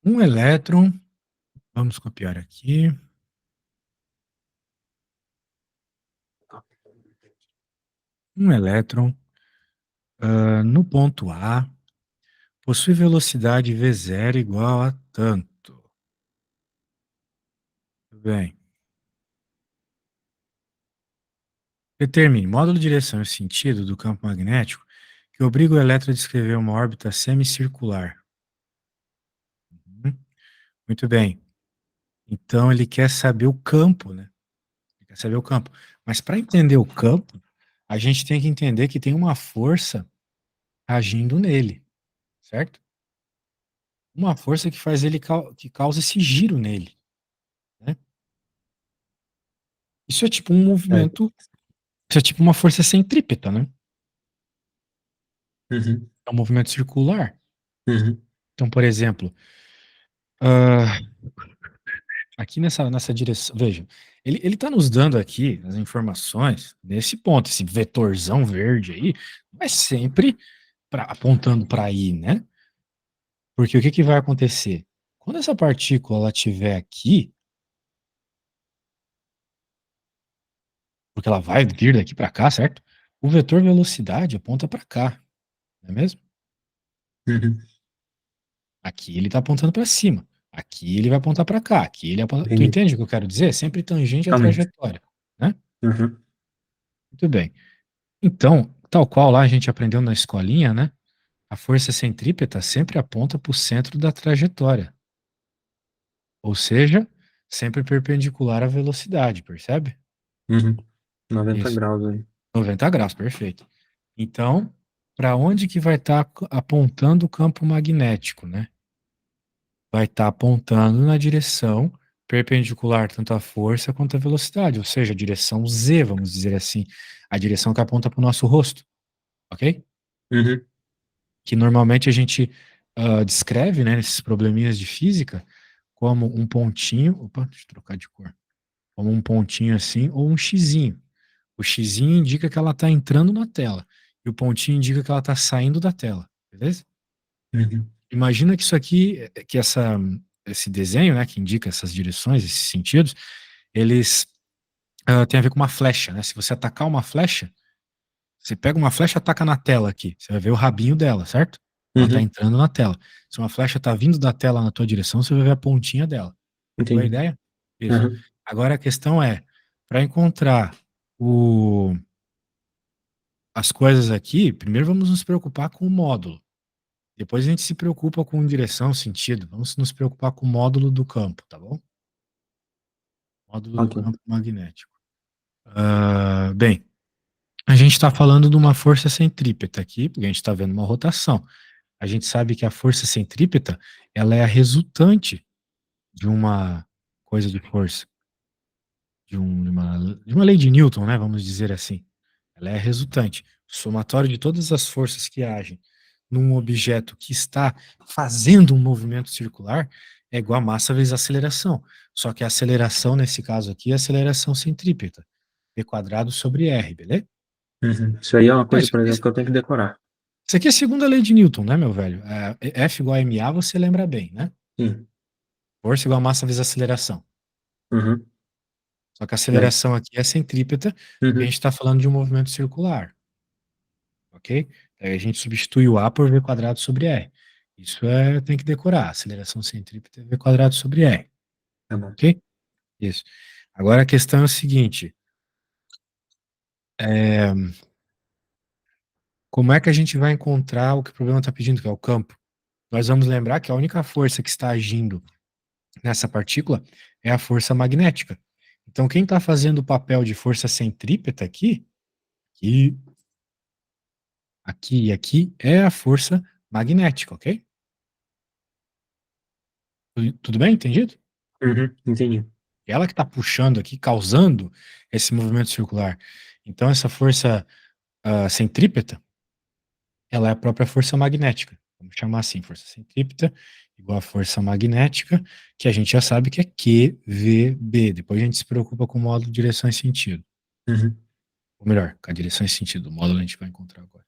Um elétron, vamos copiar aqui. Um elétron, no ponto A, possui velocidade V0 igual a tanto. Tudo bem. Determine módulo, direção e sentido do campo magnético que obriga o elétron a descrever uma órbita semicircular. Uhum. Muito bem. Então ele quer saber o campo, né? Ele quer saber o campo. Mas para entender o campo, a gente tem que entender que tem uma força agindo nele, certo? Uma força que faz ele que causa esse giro nele, né? Isso é tipo um Certo. movimento, isso é tipo uma força centrípeta, né? Uhum. É um movimento circular. Uhum. Então, por exemplo, ah, aqui nessa direção, veja, ele está nos dando aqui as informações nesse ponto, esse vetorzão verde aí, mas sempre apontando para aí, né? Porque o que que vai acontecer? Quando essa partícula ela estiver aqui, porque ela vai vir daqui para cá, certo? O vetor velocidade aponta para cá, não é mesmo? Uhum. Aqui ele está apontando para cima. Aqui ele vai apontar para cá. Aqui ele aponta. Tu Entendi. entende o que eu quero dizer? Sempre tangente à Totalmente. trajetória, né? Uhum. Muito bem. Então, tal qual lá a gente aprendeu na escolinha, né? A força centrípeta sempre aponta para o centro da trajetória. Ou seja, sempre perpendicular à velocidade, percebe? Uhum. 90 Isso. graus aí. 90 graus, perfeito. Então, para onde que vai estar apontando o campo magnético, né? Vai estar apontando na direção perpendicular tanto à força quanto à velocidade, ou seja, a direção Z, vamos dizer assim, a direção que aponta para o nosso rosto, ok? Uhum. que normalmente a gente descreve, né, nesses probleminhas de física, como um pontinho, opa, deixa eu trocar de cor, como um pontinho assim, ou um xizinho. O xizinho indica que ela está entrando na tela, e o pontinho indica que ela está saindo da tela, beleza? Uhum. Imagina que isso aqui, esse desenho, né, que indica essas direções, esses sentidos, eles têm a ver com uma flecha, né? Se você atacar uma flecha, você pega uma flecha e ataca na tela aqui, você vai ver o rabinho dela, certo? Ela está Uhum. entrando na tela. Se uma flecha está vindo da tela na tua direção, você vai ver a pontinha dela. Pegou a Entendi. ideia? Isso. Uhum. Agora a questão é, para encontrar o, as coisas aqui, primeiro vamos nos preocupar com o módulo. Depois a gente se preocupa com direção, sentido. Vamos nos preocupar com o módulo do campo, tá bom? Módulo do Ok. campo magnético. Bem, a gente está falando de uma força centrípeta aqui, porque a gente está vendo uma rotação. A gente sabe que a força centrípeta, ela é a resultante de uma coisa de força, de uma lei de Newton, né? Vamos dizer assim. Ela é a resultante. O somatório de todas as forças que agem num objeto que está fazendo um movimento circular é igual a massa vezes a aceleração. Só que a aceleração, nesse caso aqui, é a aceleração centrípeta. V quadrado sobre R, beleza? Uhum. Isso aí é uma Ah, coisa, por exemplo, que eu tenho que decorar. isso aqui é a segunda lei de Newton, né, meu velho? F igual a ma, você lembra bem, né? Sim. Força igual a massa vezes a aceleração. Uhum. Só que a Bem. aceleração aqui é centrípeta, porque a Uhum. gente está falando de um movimento circular, ok? Aí a gente substitui o A por V quadrado sobre R. Isso tem que decorar. Aceleração centrípeta é V quadrado sobre R, Tá bom. ok? Isso. Agora a questão é o seguinte: é, como é que a gente vai encontrar o que o problema está pedindo, que é o campo? Nós vamos lembrar que a única força que está agindo nessa partícula é a força magnética. Então, quem está fazendo o papel de força centrípeta aqui, aqui e aqui, é a força magnética, ok? Tudo bem? Entendido? Uhum. Entendi. Ela que está puxando aqui, causando esse movimento circular. Então, essa força centrípeta, ela é a própria força magnética. Vamos chamar assim, força centrípeta igual a força magnética, que a gente já sabe que é QVB. Depois a gente se preocupa com o módulo de direção e sentido. Uhum. Ou melhor, com a direção e sentido. O módulo a gente vai encontrar agora.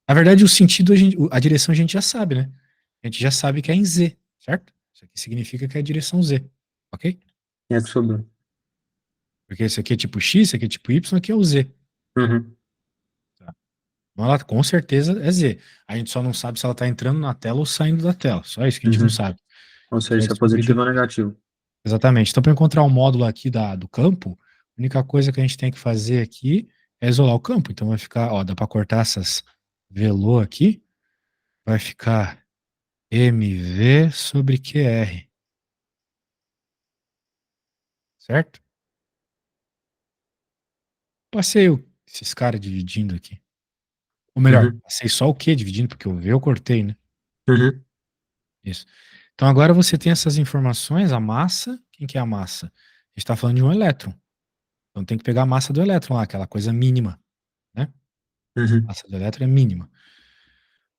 Na verdade, o sentido, a direção a gente já sabe, né? A gente já sabe que é em Z, certo? Isso aqui significa que é a direção Z, ok? É que sobrou. Porque esse aqui é tipo X, esse aqui é tipo Y, aqui é o Z. Uhum. Tá? Então ela com certeza é Z. A gente só não sabe se ela está entrando na tela ou saindo da tela. Só isso que a gente não Uhum. sabe. Ou A gente seja, vai se é descobrir positivo ou depois. negativo. Exatamente. Então, para encontrar o módulo aqui do campo, a única coisa que a gente tem que fazer aqui é isolar o campo. Então vai ficar, ó, dá para cortar essas velô aqui. Vai ficar MV sobre QR, certo? Passei esses caras dividindo aqui. Ou melhor, Uhum. passei só o Q dividindo, porque o V eu cortei, né? Uhum. Isso. Então agora você tem essas informações, a massa. Quem que é a massa? A gente está falando de um elétron. Então tem que pegar a massa do elétron lá, aquela coisa mínima, né? A Uhum. massa do elétron é mínima.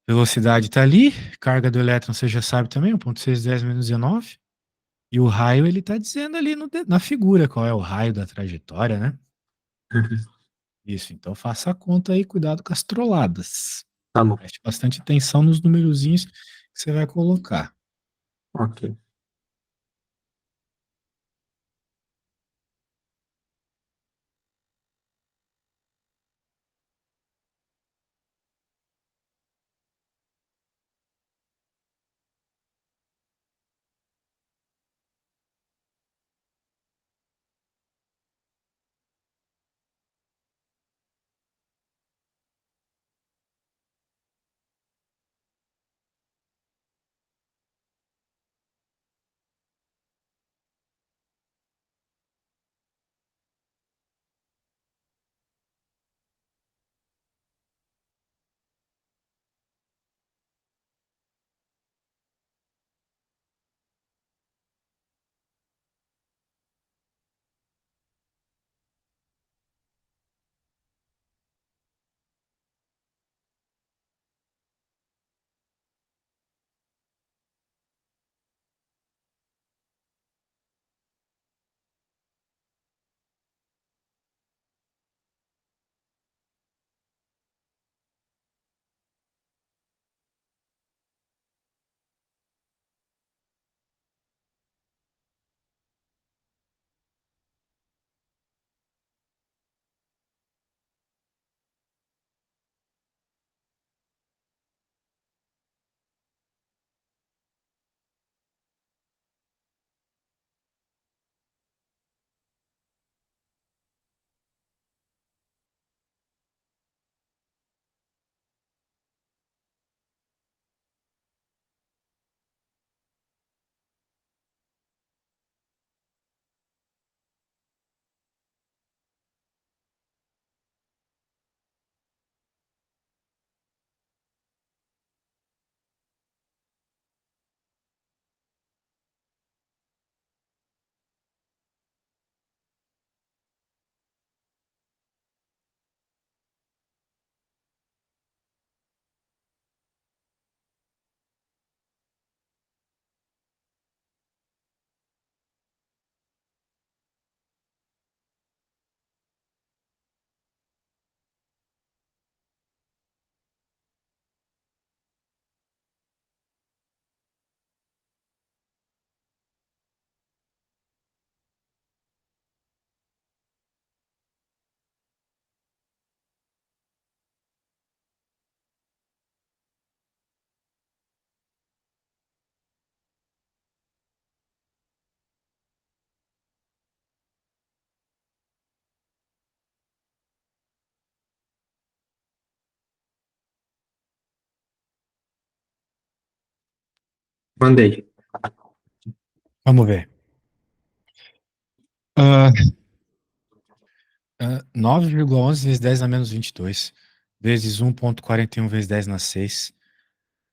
Velocidade está ali, carga do elétron você já sabe também, 1,610 menos 19. E o raio ele está dizendo ali na figura qual é o raio da trajetória, né? Uhum. Isso, então faça a conta aí, cuidado com as trolladas. Tá bom. Preste bastante atenção nos numerozinhos que você vai colocar. Ok. Mandei. Vamos ver. Ah, 9,11 vezes 10 na menos 22, vezes 1,41 vezes 10 na 6,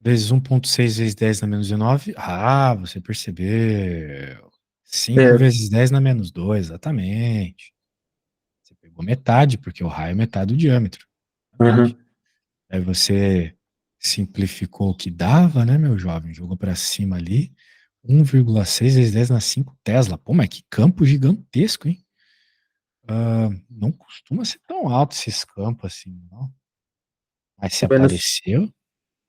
vezes 1,6 vezes 10 na menos 19. Ah, você percebeu. 5 É, vezes 10 na menos 2, exatamente. Você pegou metade, porque o raio é metade do diâmetro. Exatamente. uhum. Aí você simplificou o que dava, né, meu jovem? Jogou para cima ali. 1,6 vezes 10 na 5 Tesla. Pô, mas que campo gigantesco, hein? Não costuma ser tão alto esses campos assim, não. Mas se O menos, apareceu,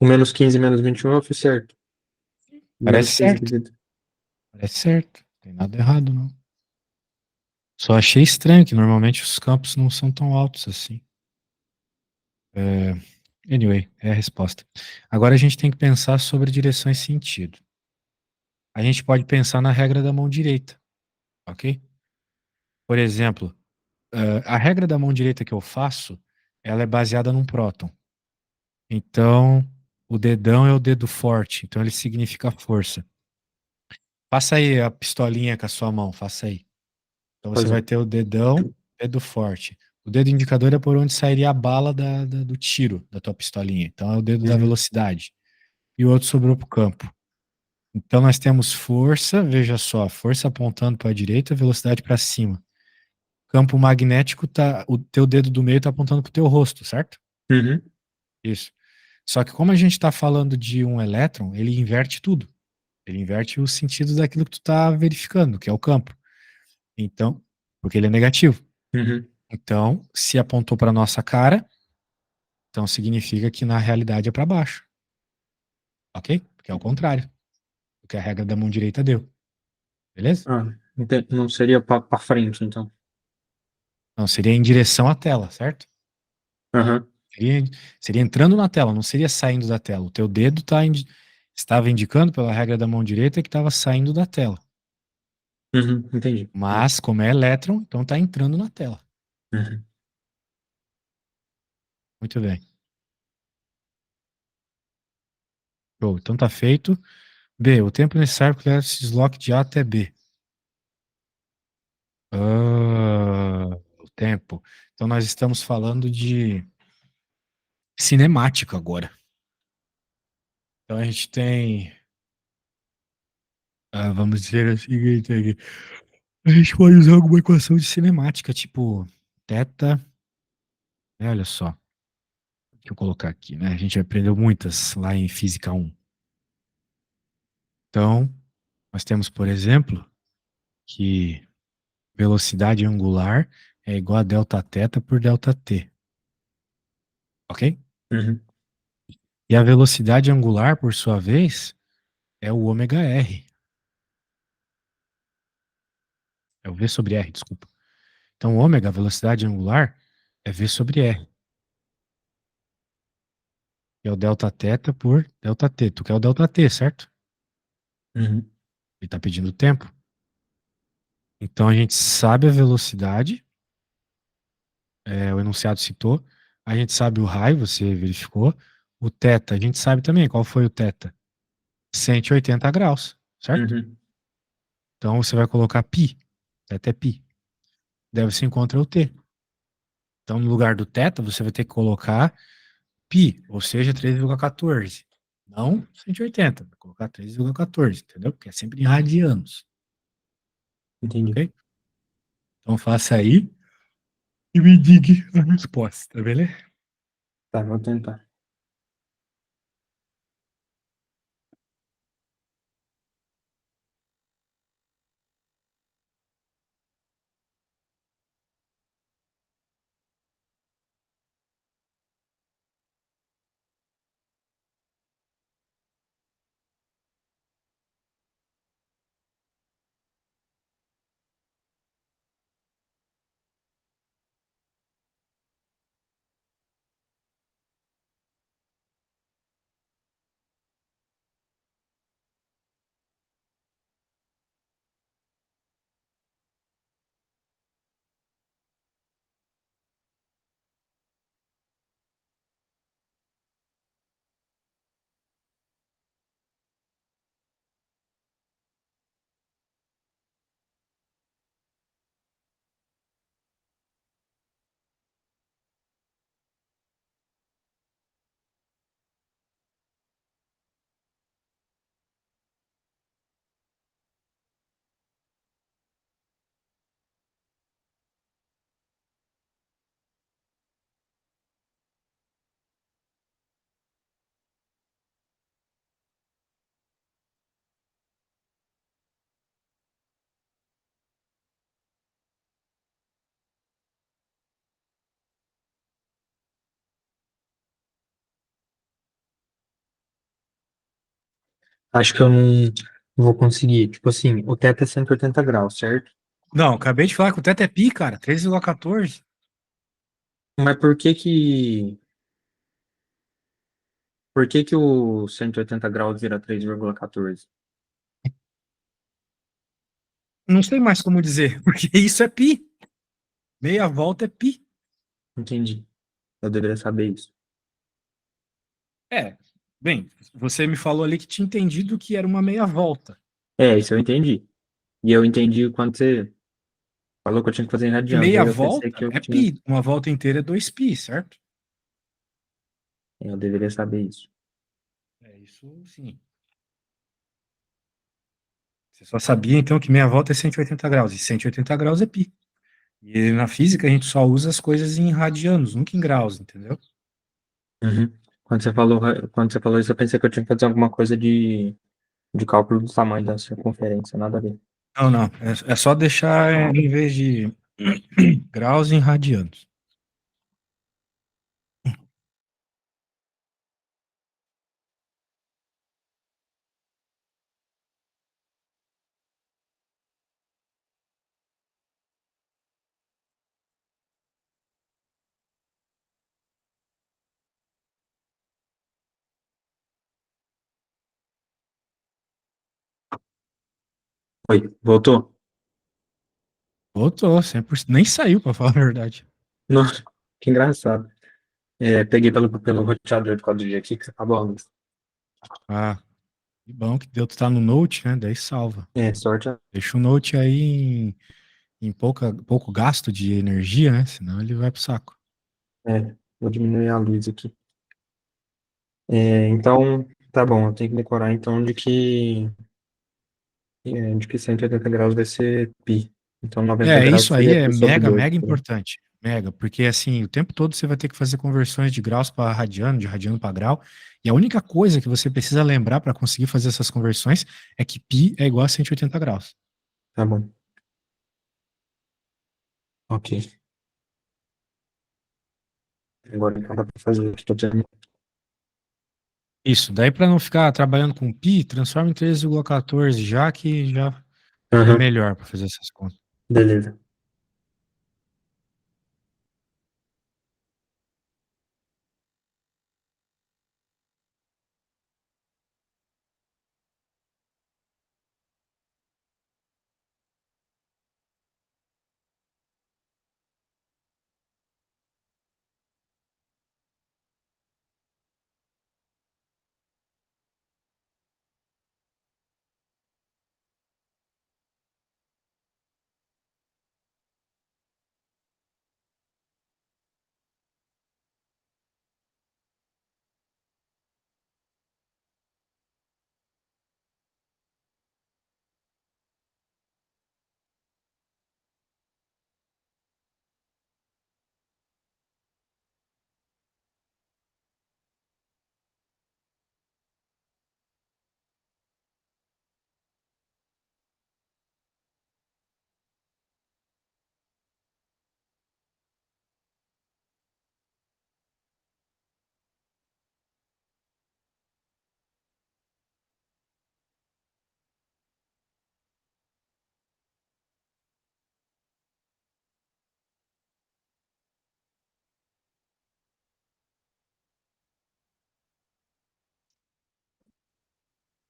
o menos 15 menos 21 eu fiz certo. parece Menos 6 certo. dividido. Parece certo. Não tem nada errado, não. Só achei estranho que normalmente os campos não são tão altos assim. É, anyway, é a resposta. Agora a gente tem que pensar sobre direção e sentido. A gente pode pensar na regra da mão direita, ok? Por exemplo, a regra da mão direita que eu faço, ela é baseada num próton. Então, o dedão é o dedo forte, então ele significa força. Faça aí a pistolinha com a sua mão, faça aí. Então você vai Fazer. ter o dedão, dedo forte. O dedo indicador é por onde sairia a bala do tiro da tua pistolinha. Então é o dedo da Uhum. velocidade. E o outro sobrou para o campo. Então nós temos força, veja só, força apontando para a direita, velocidade para cima. Campo magnético tá, o teu dedo do meio está apontando para o teu rosto, certo? Uhum. Isso. Só que como a gente está falando de um elétron, ele inverte tudo. Ele inverte os sentidos daquilo que tu está verificando, que é o campo. Então, porque ele é negativo. Uhum. Então, se apontou para nossa cara, então significa que na realidade é para baixo, ok? Porque é o contrário do que a regra da mão direita deu, beleza? Ah, não seria pra frente, então. Não, seria em direção à tela, certo? Aham. Seria, seria entrando na tela, não seria saindo da tela. O teu dedo estava indicando pela regra da mão direita que estava saindo da tela. Uhum. Entendi. Mas, como é elétron, então está entrando na tela. Uhum. Muito bem. Show. Então tá feito. B. O tempo necessário para que o elétron se desloque de A até B. O tempo. Então nós estamos falando de cinemática agora. Então a gente tem, vamos dizer o seguinte aqui. A gente pode usar alguma equação de cinemática, tipo teta, olha só. Deixa eu colocar aqui, né? A gente aprendeu muitas lá em Física 1. Então, nós temos, por exemplo, que velocidade angular é igual a delta teta por delta t, ok? Uhum. E a velocidade angular, por sua vez, é o ômega r. É o v sobre r, desculpa. Então, ômega, velocidade angular, é v sobre r. Que é o delta teta por delta t. Tu quer o delta t, certo? Uhum. Ele está pedindo tempo. Então, a gente sabe a velocidade, o enunciado citou. A gente sabe o raio, você verificou. O teta, a gente sabe também. Qual foi o teta? 180 graus, certo? Uhum. Então, você vai colocar π. Teta é π. Daí você encontra o t. Então, no lugar do teta, você vai ter que colocar π, ou seja, 3,14. Não 180, vai colocar 3,14, entendeu? Porque é sempre em radianos, Entendi. ok? Então faça aí e me diga a resposta, beleza? Tá, vou tentar. Acho que eu não vou conseguir. Tipo assim, o teto é 180 graus, certo? Não, acabei de falar que o teto é pi, cara, 3,14. Mas por que que o 180 graus vira 3,14? Não sei mais como dizer, porque isso é pi. Meia volta é pi. Entendi. Eu deveria saber isso. É, bem, você me falou ali que tinha entendido que era uma meia volta. É, isso eu entendi. E eu entendi quando você falou que eu tinha que fazer em E radianos. meia Aí eu pensei volta que eu é tinha. pi. Uma volta inteira é 2 pi, certo? Eu deveria saber isso. É isso, sim. Você só sabia então que meia volta é 180 graus, e 180 graus é pi. E na física a gente só usa as coisas em radianos, nunca em graus, entendeu? Uhum. Quando você falou isso, eu pensei que eu tinha que fazer alguma coisa de cálculo do tamanho da circunferência, nada a ver. Não, não. É só deixar em vez de graus em radianos. Oi, voltou? Voltou, 100%. Nem saiu, pra falar a verdade. Nossa, que engraçado. É, peguei pelo roteador de código dia aqui que você acabou a luz. Ah, que bom que deu, tu tá no Note, né? Daí salva. É, sorte. Deixa o Note aí em pouco gasto de energia, né? Senão ele vai pro saco. Vou diminuir a luz aqui. Então, tá bom, eu tenho que decorar então de que 180 graus vai ser pi. Então 90 graus Isso aí seria é pi sobre mega, 2. mega importante. Mega, porque assim, o tempo todo você vai ter que fazer conversões de graus para radiano, de radiano para grau, e a única coisa que você precisa lembrar para conseguir fazer essas conversões é que pi é igual a 180 graus. Tá bom, ok. Agora então dá pra fazer. Estou terminando. Isso, daí para não ficar trabalhando com pi, transforma em 3,14 já que já é Aham, melhor para fazer essas contas. beleza.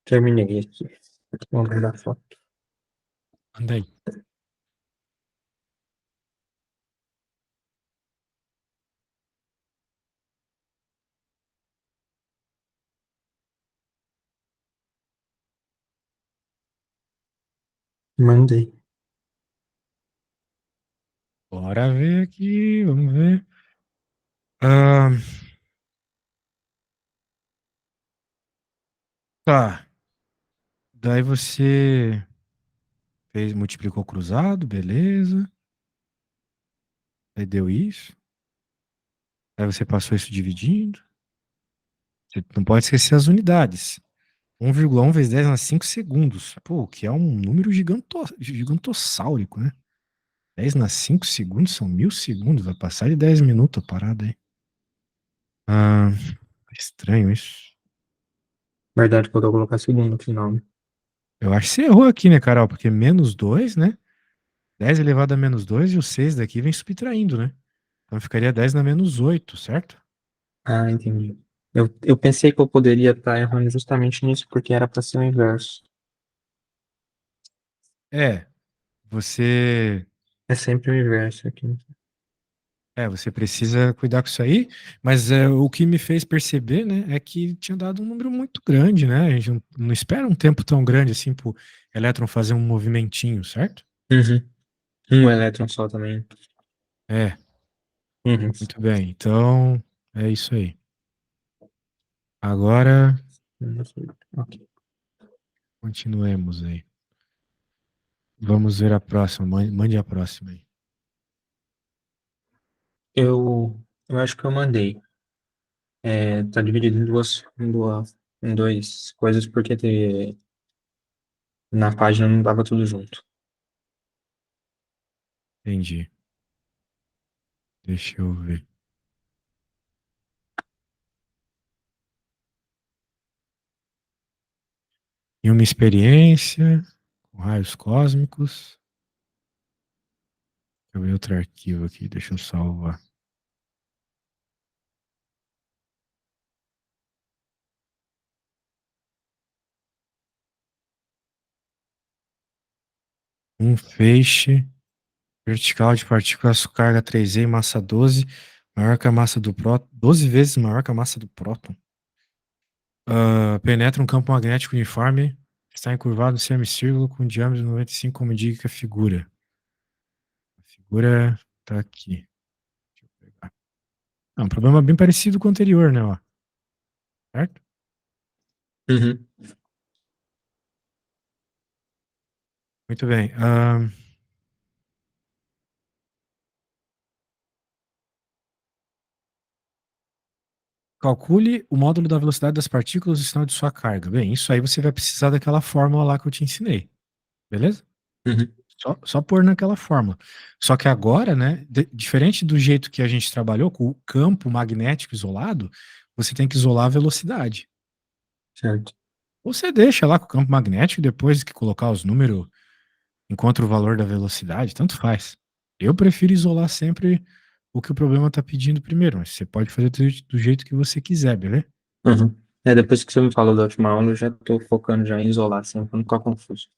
Terminei aqui. Vamos mandar foto. Anda aí. Mandei. Bora ver aqui, vamos ver. Ah, tá. Daí você multiplicou cruzado, beleza. Aí deu isso. Aí você passou isso dividindo. Você não pode esquecer as unidades. 1,1 vezes 10 a 5 segundos. Pô, que é um número gigantossáurico, né? 10 na 5 segundos são 1.000 segundos. Vai passar de 10 minutos a parada aí. Ah, estranho isso. Verdade, faltou colocar segundo no final, né? Eu acho que você errou aqui, né, Carol? Porque menos 2, né? 10 elevado a menos 2 e o 6 daqui vem subtraindo, né? Então ficaria 10 na menos 8, certo? Ah, entendi. Eu pensei que eu poderia estar errando justamente nisso, porque era para ser o inverso. É, você É sempre o inverso aqui. você precisa cuidar com isso aí, mas o que me fez perceber, né, é que tinha dado um número muito grande, né? A gente não espera um tempo tão grande assim pro elétron fazer um movimentinho, certo? Uhum. Um elétron só também. É, Uhum. muito bem. Então, é isso aí. Agora, Ok. continuemos aí. Vamos ver a próxima. Mande a próxima aí. Eu acho que eu mandei. Tá dividido em duas coisas, porque na página não dava tudo junto. Entendi. Deixa eu ver. Em uma experiência com raios cósmicos. Deixa eu ver outro arquivo aqui. Deixa eu salvar. Um feixe vertical de partículas com carga 3e e massa 12, maior que a massa do próton, 12 vezes maior que a massa do próton. Penetra um campo magnético uniforme, está encurvado no semicírculo com diâmetro de 95, como indica a figura. A figura está aqui. Deixa eu pegar. Um problema bem parecido com o anterior, né? Ó, certo? Uhum. Muito bem. Calcule o módulo da velocidade das partículas e o sinal de sua carga. Bem, isso aí você vai precisar daquela fórmula lá que eu te ensinei. Beleza? Uhum. Só pôr naquela fórmula. Só que agora, né, diferente do jeito que a gente trabalhou, com o campo magnético isolado, você tem que isolar a velocidade. Certo. Ou você deixa lá com o campo magnético e depois que colocar os números, encontra o valor da velocidade, tanto faz. Eu prefiro isolar sempre o que o problema está pedindo primeiro, mas você pode fazer do jeito que você quiser, beleza? Uhum. Depois que você me falou da última aula, eu já tô focando já em isolar, assim, pra não ficar confuso.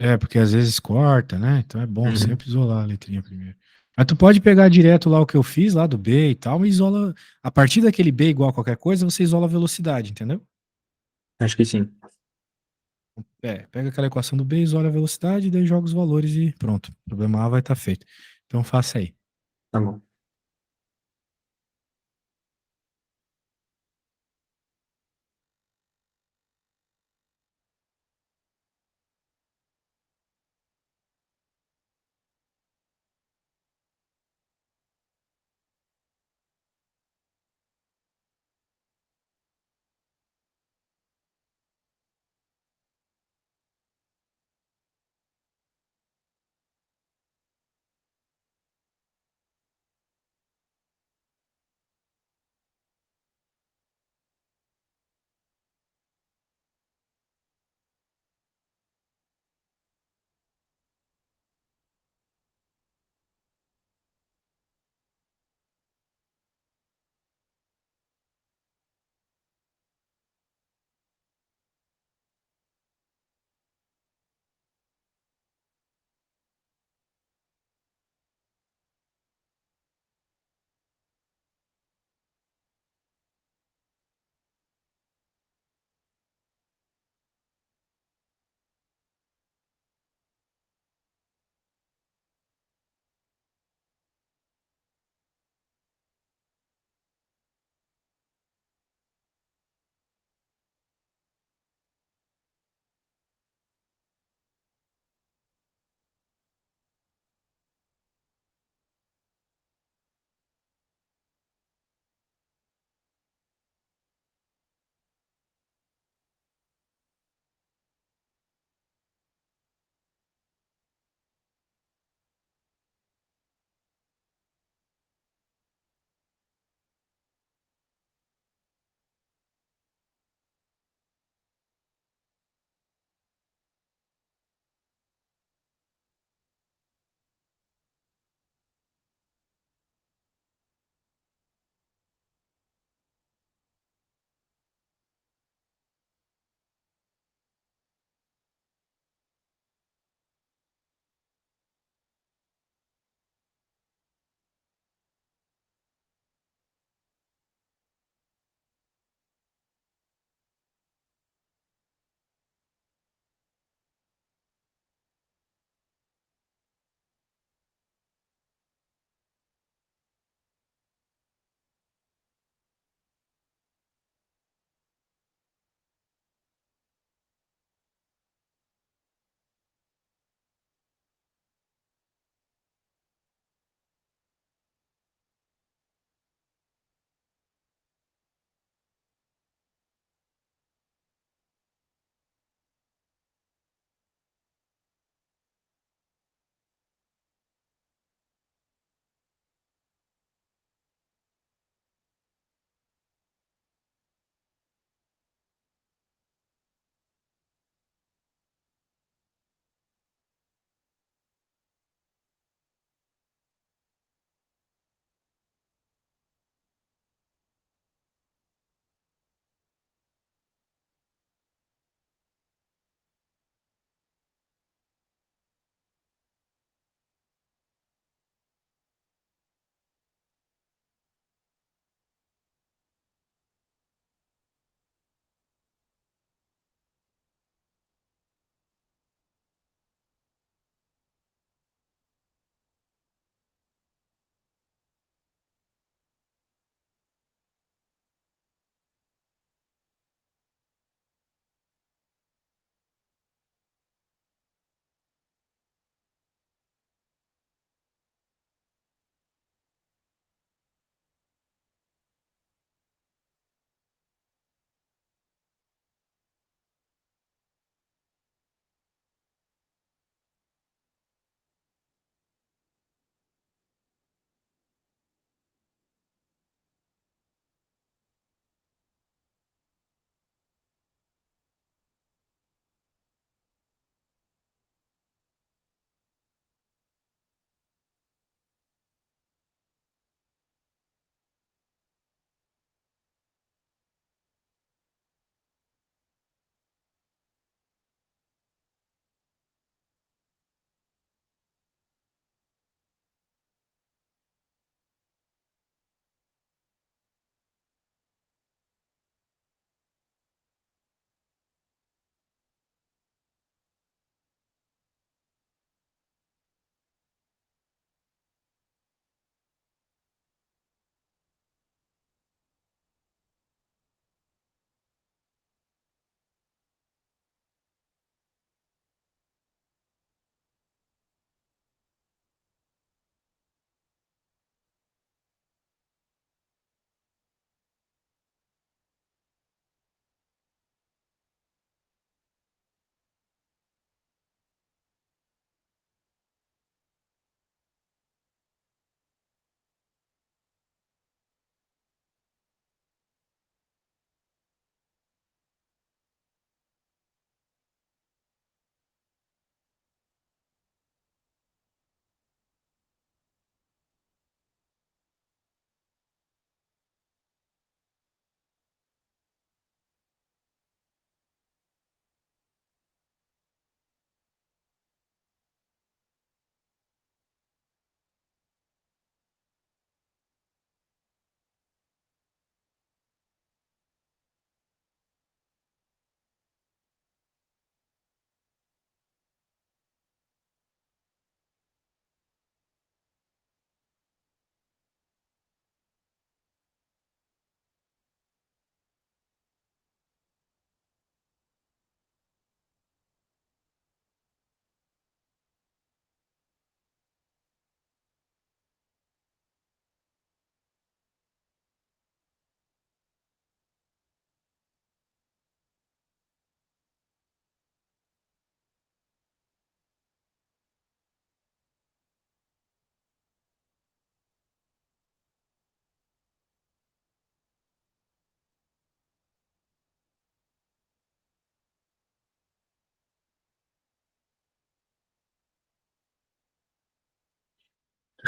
É, porque às vezes corta, né? Então é bom Uhum. sempre isolar a letrinha primeiro. Mas tu pode pegar direto lá o que eu fiz, lá do B e tal, e isola. A partir daquele B igual a qualquer coisa, você isola a velocidade, entendeu? Acho que sim. Pega aquela equação do B, isola a velocidade, daí joga os valores e pronto. O problema A vai estar feito. Então faça aí. Tá bom.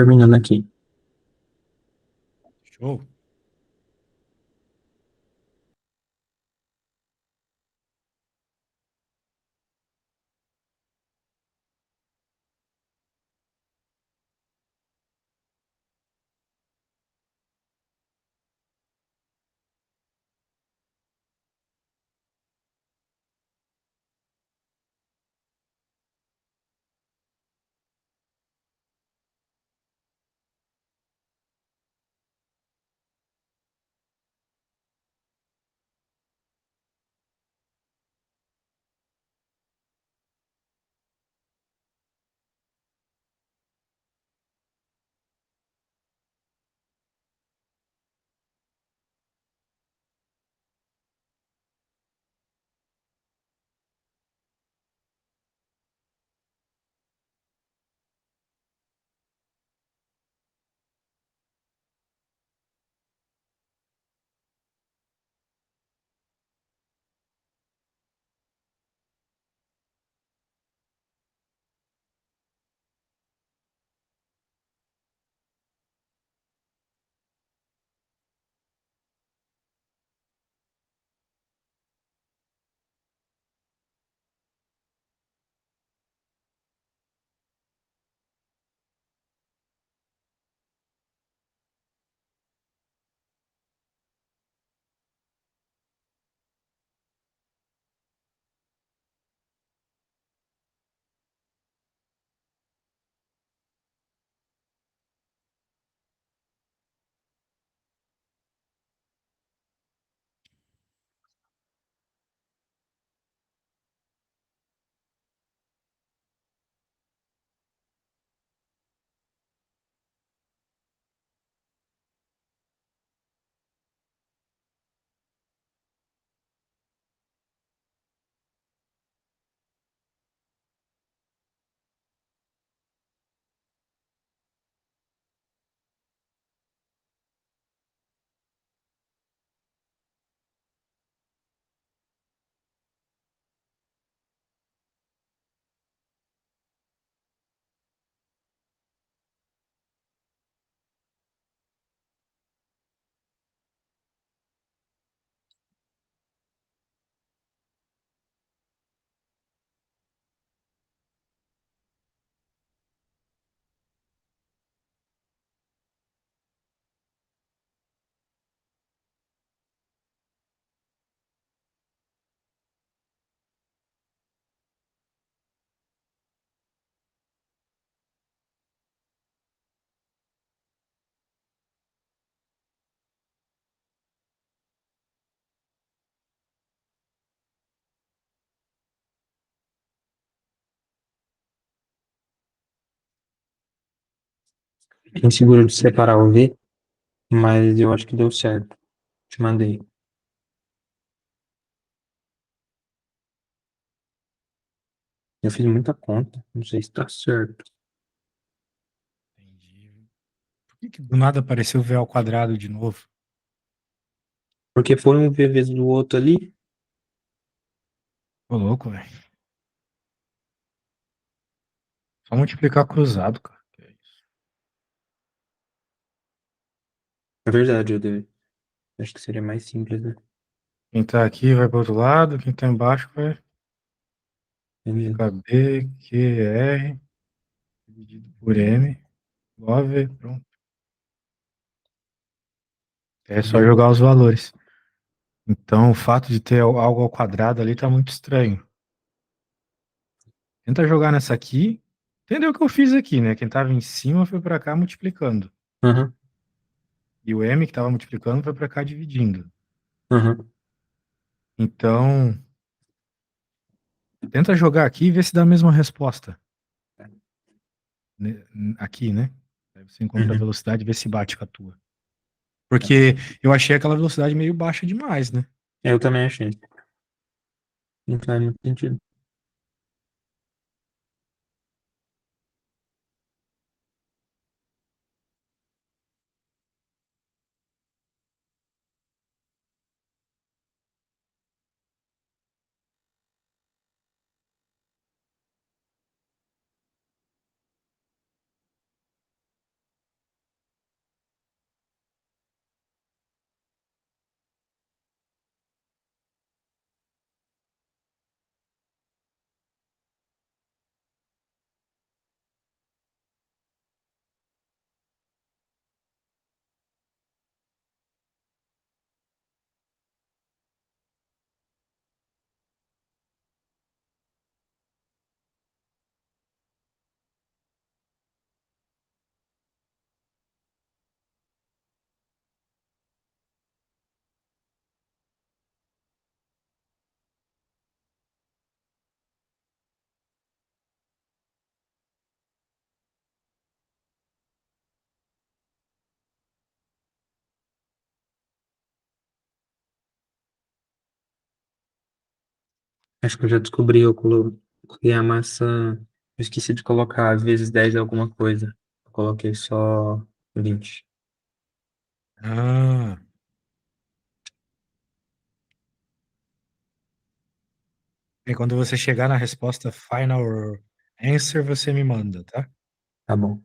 terminando aqui. Show. Inseguro de separar o V, mas eu acho que deu certo. Te mandei. Eu fiz muita conta, não sei se tá certo. Entendi. Por que que do nada apareceu V ao quadrado de novo? Porque foi um V vezes do outro ali. Ô, louco, velho. Só multiplicar cruzado, cara. Que é isso? É verdade, eu dei. Acho que seria mais simples, né? Quem tá aqui vai pro outro lado, quem tá embaixo vai É mesmo. ficar B, Q, R, dividido por M, igual a V, pronto. É só Uhum. jogar os valores. Então, o fato de ter algo ao quadrado ali tá muito estranho. Tenta jogar nessa aqui. Entendeu o que eu fiz aqui, né? Quem tava em cima foi pra cá multiplicando. Uhum. E o M que tava multiplicando foi pra cá dividindo. Uhum. Então, tenta jogar aqui e ver se dá a mesma resposta. Aqui, né? Aí você encontra a Uhum. velocidade e vê se bate com a tua. Porque eu achei aquela velocidade meio baixa demais, né? Eu também achei. Não faz muito sentido. Acho que eu já descobri, eu coloquei a massa. Eu esqueci de colocar vezes 10 alguma coisa. Eu coloquei só 20. Ah, e quando você chegar na resposta final answer, você me manda, tá? Tá bom.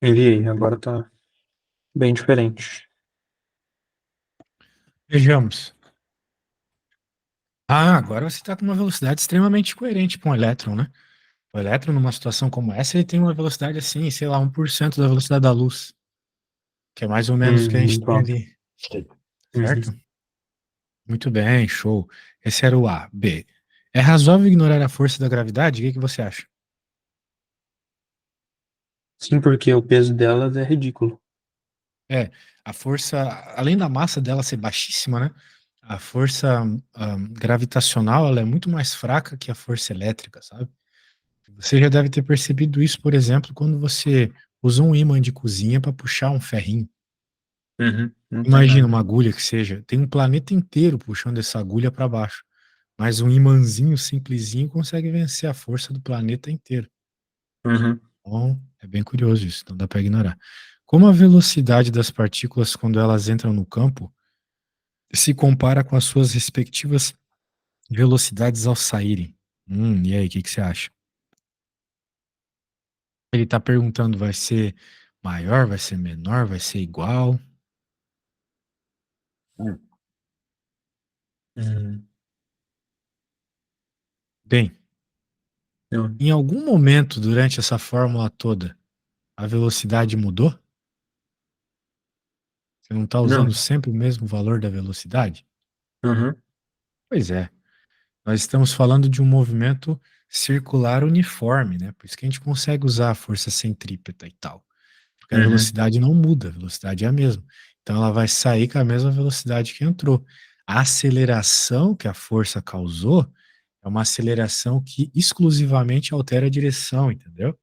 Enviei, agora tá bem diferente. Vejamos. Ah, agora você está com uma velocidade extremamente coerente com o elétron, né? O elétron, numa situação como essa, ele tem uma velocidade assim, sei lá, 1% da velocidade da luz, que é mais ou menos o que a gente Muito tem alto. ali, Uhum. certo? Muito bem, show. Esse era o A. B. É razoável ignorar a força da gravidade? O que que você acha? Sim, porque o peso delas é ridículo. É, a força, além da massa dela ser baixíssima, né? A força gravitacional, ela é muito mais fraca que a força elétrica, sabe? Você já deve ter percebido isso, por exemplo, quando você usa um ímã de cozinha para puxar um ferrinho. Uhum. Não tem Imagina uma nada. agulha que seja, tem um planeta inteiro puxando essa agulha para baixo, mas um imãzinho simplesinho consegue vencer a força do planeta inteiro. Uhum. Então, é bem curioso isso, não dá para ignorar. Como a velocidade das partículas quando elas entram no campo se compara com as suas respectivas velocidades ao saírem? E aí, o que que você acha? Ele está perguntando, vai ser maior, vai ser menor, vai ser igual? Uhum. Bem, Eu- em algum momento durante essa fórmula toda, a velocidade mudou? Você não está usando Não. sempre o mesmo valor da velocidade? Uhum. Pois é, nós estamos falando de um movimento circular uniforme, né? Por isso que a gente consegue usar a força centrípeta e tal. Porque a Uhum. velocidade não muda, a velocidade é a mesma. Então ela vai sair com a mesma velocidade que entrou. A aceleração que a força causou é uma aceleração que exclusivamente altera a direção, entendeu?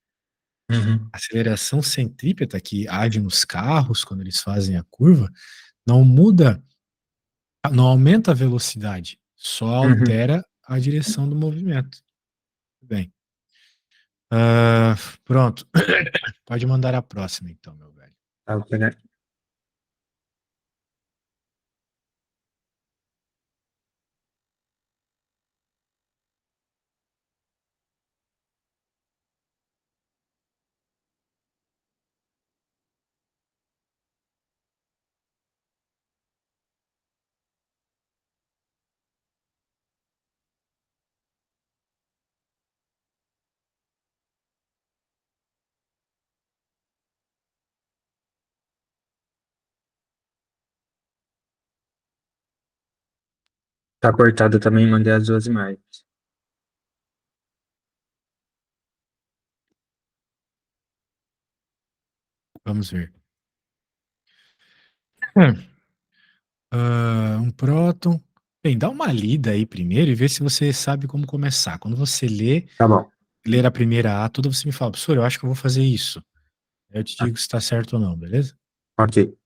Uhum. A aceleração centrípeta que age nos carros quando eles fazem a curva não muda, não aumenta a velocidade, só Uhum. altera a direção do movimento. Bem, ah, pronto. Pode mandar a próxima, então, meu velho. Tá, vou pegar. Tá cortado também, mandei as duas imagens. Vamos ver. É, um próton. Bem, dá uma lida aí primeiro e vê se você sabe como começar. Quando você Tá bom. ler a primeira A toda, você me fala, professor, eu acho que eu vou fazer isso. Aí eu te Tá. digo se está certo ou não, beleza? Ok.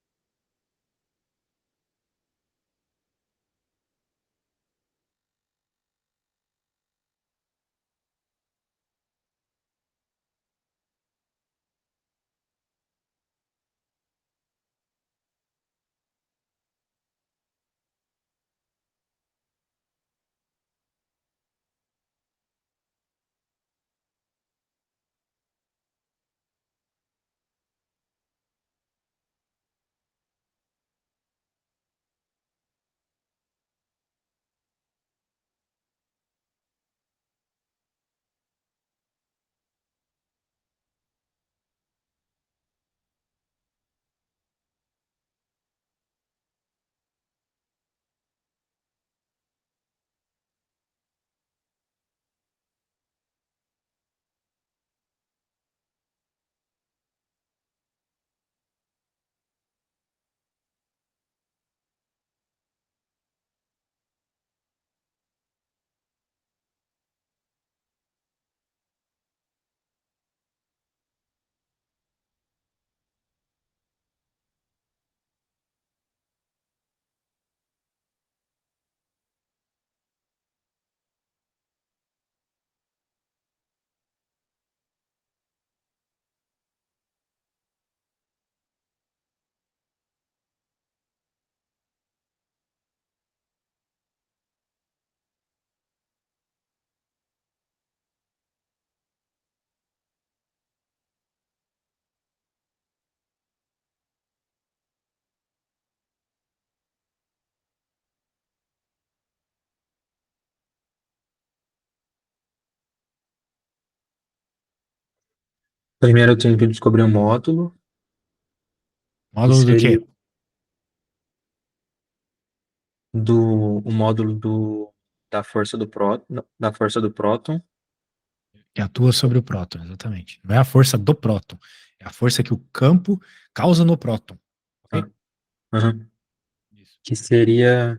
Primeiro eu tenho que descobrir um módulo, que Módulo do quê? seria o módulo da força do próton. Que atua sobre o próton, exatamente. Não é a força do próton, é a força que o campo causa no próton, Tá? ok? Aham. Isso. Que seria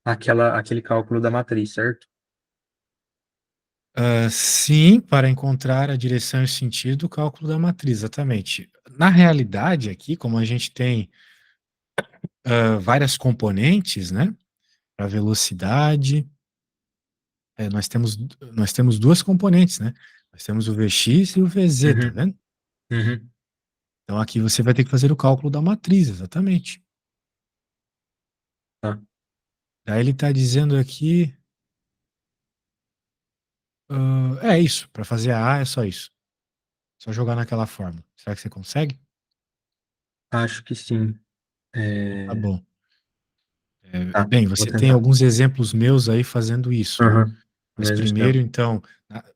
aquele cálculo da matriz, certo? Sim, para encontrar a direção e o sentido do cálculo da matriz, exatamente. Na realidade, aqui, como a gente tem várias componentes, né? Para velocidade, nós temos duas componentes, né? Nós temos o Vx e o Vz, tá Uhum, vendo? uhum, Então aqui você vai ter que fazer o cálculo da matriz, exatamente. tá. Daí ele está dizendo aqui, é isso, para fazer a A é só isso. Só jogar naquela forma. Será que você consegue? Acho que sim. Então tá É, bom. tá, Bem, vou você tem tentar. alguns exemplos meus aí fazendo isso. Uhum, no Mas mesmo primeiro, esquema. então,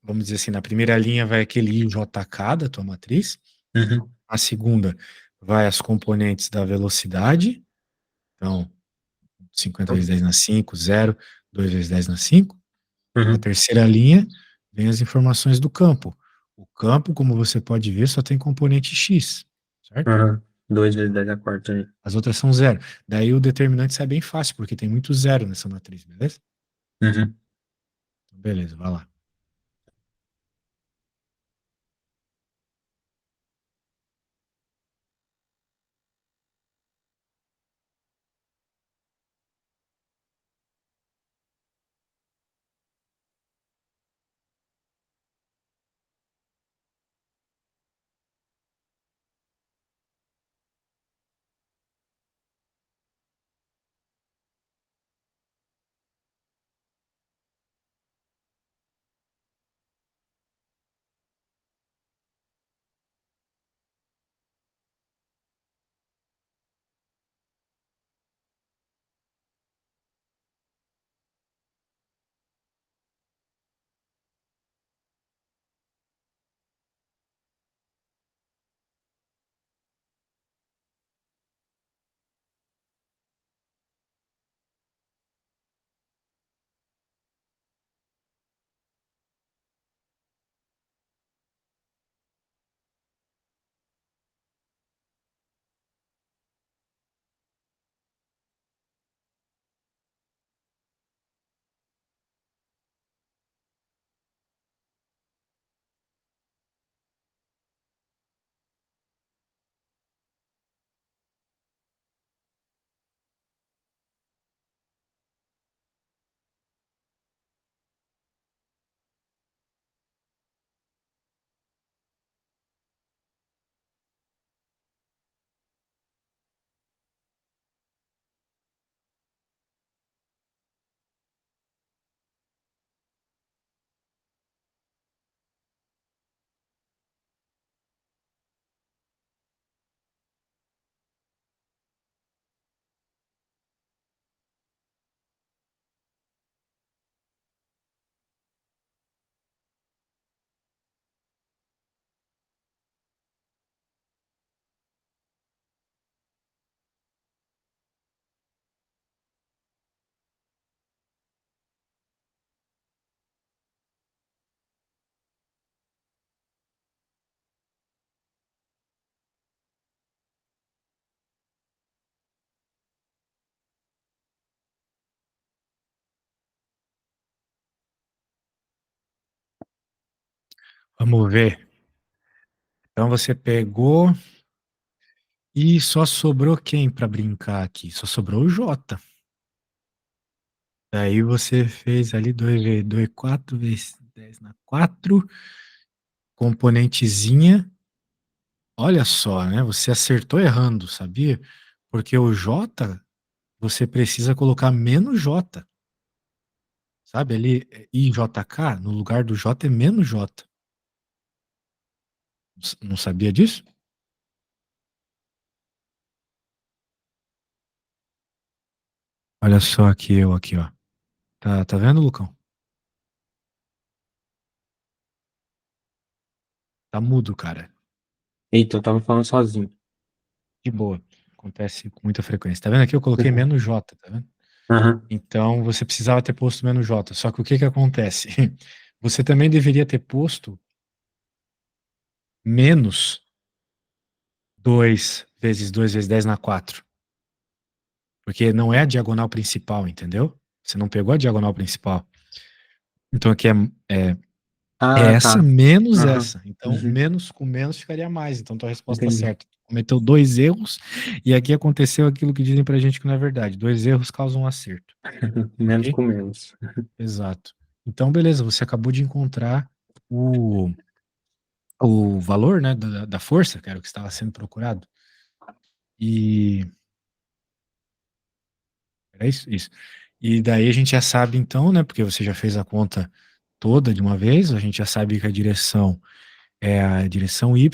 vamos dizer assim, na primeira linha vai aquele IJK da tua matriz. Uhum, Na segunda vai as componentes da velocidade. Então, 50 vezes 10 na 5, 0, 2 vezes 10 na 5. Na uhum, terceira linha vem as informações do campo. O campo, como você pode ver, só tem componente X, certo? uhum. 2 vezes 10 a quarta aí. As outras são zero. Daí o determinante sai bem fácil, porque tem muito zero nessa matriz, beleza? Uhum. Então, beleza, vai lá. Vamos ver. Então você pegou e só sobrou quem para brincar aqui? Só sobrou o J. Daí você fez ali 2 vezes 2, 4 vezes 10 na 4, componentezinha. Olha só, né? Você acertou errando, sabia? Porque o J, você precisa colocar menos J. Sabe? Ali, IJK, no lugar do J é menos J. Não sabia disso? Olha só aqui eu aqui, ó. Tá vendo, Lucão? Tá mudo, cara. Eita, eu tava falando sozinho. De boa. Acontece com muita frequência. Tá vendo aqui? Eu coloquei menos J, tá vendo? Aham. Então você precisava ter posto menos J. Só que o que que acontece? Você também deveria ter posto menos 2 vezes 2 vezes 10 na 4. Porque não é a diagonal principal, entendeu? Você não pegou a diagonal principal. Então aqui é Ah, essa tá. menos Aham. essa. Então, Uhum. menos com menos ficaria mais. Então, tua resposta tá Entendi. certa. Cometeu dois erros e aqui aconteceu aquilo que dizem pra gente que não é verdade. Dois erros causam um acerto, Menos ok? com menos. Exato. Então, beleza, você acabou de encontrar o, o valor, né, da força, que era o que estava sendo procurado. E era isso, isso. E daí a gente já sabe então, né, porque você já fez a conta toda de uma vez, a gente já sabe que a direção é a direção Y,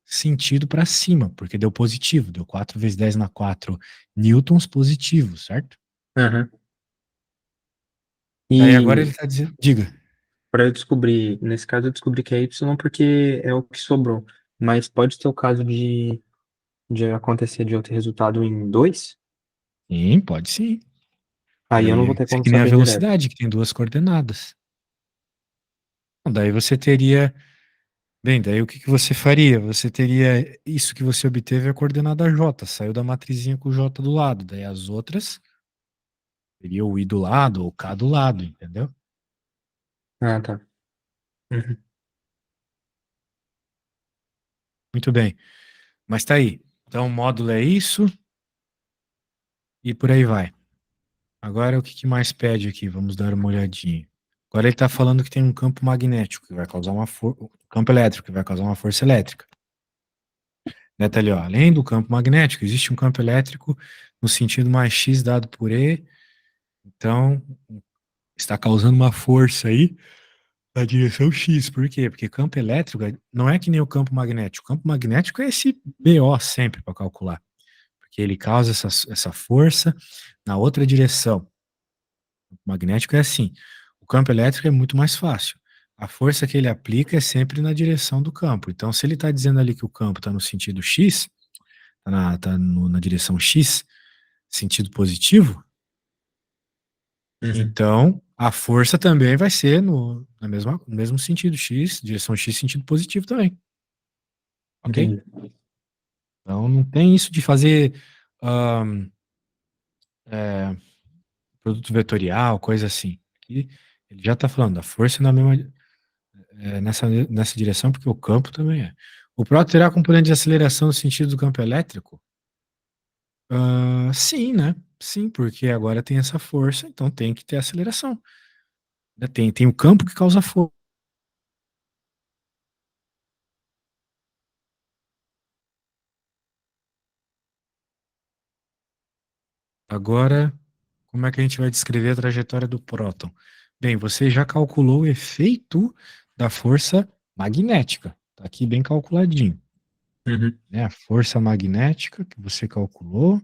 sentido para cima, porque deu positivo, deu 4 vezes 10 na 4 newtons positivo, certo? Aham. Daí agora ele E está dizendo, diga. para eu descobrir, nesse caso eu descobri que é Y porque é o que sobrou. Mas pode ter o caso de acontecer de eu ter resultado em 2? Sim, pode sim. Aí eu não vou Daí, ter isso é como que nem a saber direto. velocidade, que tem duas coordenadas. Então, daí você teria, bem, daí o que que você faria? Você teria isso que você obteve a coordenada J, saiu da matrizinha com o J do lado, daí as outras seria o I do lado ou o K do lado, entendeu? Ah, tá. Uhum. Muito bem. Mas tá aí. Então, o módulo é isso e por aí vai. Agora, o que que mais pede aqui? Vamos dar uma olhadinha. Agora ele está falando que tem um campo magnético que vai causar uma campo elétrico que vai causar uma força elétrica. Né, tá ali, ó. Além do campo magnético, existe um campo elétrico no sentido mais x dado por e. Então, está causando uma força aí na direção x. Por quê? Porque campo elétrico não é que nem o campo magnético. O campo magnético é esse BO sempre para calcular, porque ele causa essa força na outra direção. O magnético é assim. O campo elétrico é muito mais fácil. A força que ele aplica é sempre na direção do campo. Então, se ele está dizendo ali que o campo está no sentido X, na direção X, sentido positivo, Uhum. então a força também vai ser no mesmo sentido X, direção X, sentido positivo também. Ok? Entendi. Então não tem isso de fazer ahn, é, produto vetorial, coisa assim. Aqui ele já está falando, a força é na mesma, nessa direção, porque o campo também é. O próton terá componente de aceleração no sentido do campo elétrico? Sim, né? Sim, porque agora tem essa força, então tem que ter aceleração. Né? Tem o campo que causa força. Agora, como é que a gente vai descrever a trajetória do próton? Bem, você já calculou o efeito da força magnética. Está aqui bem calculadinho. Uhum. Né? A força magnética que você calculou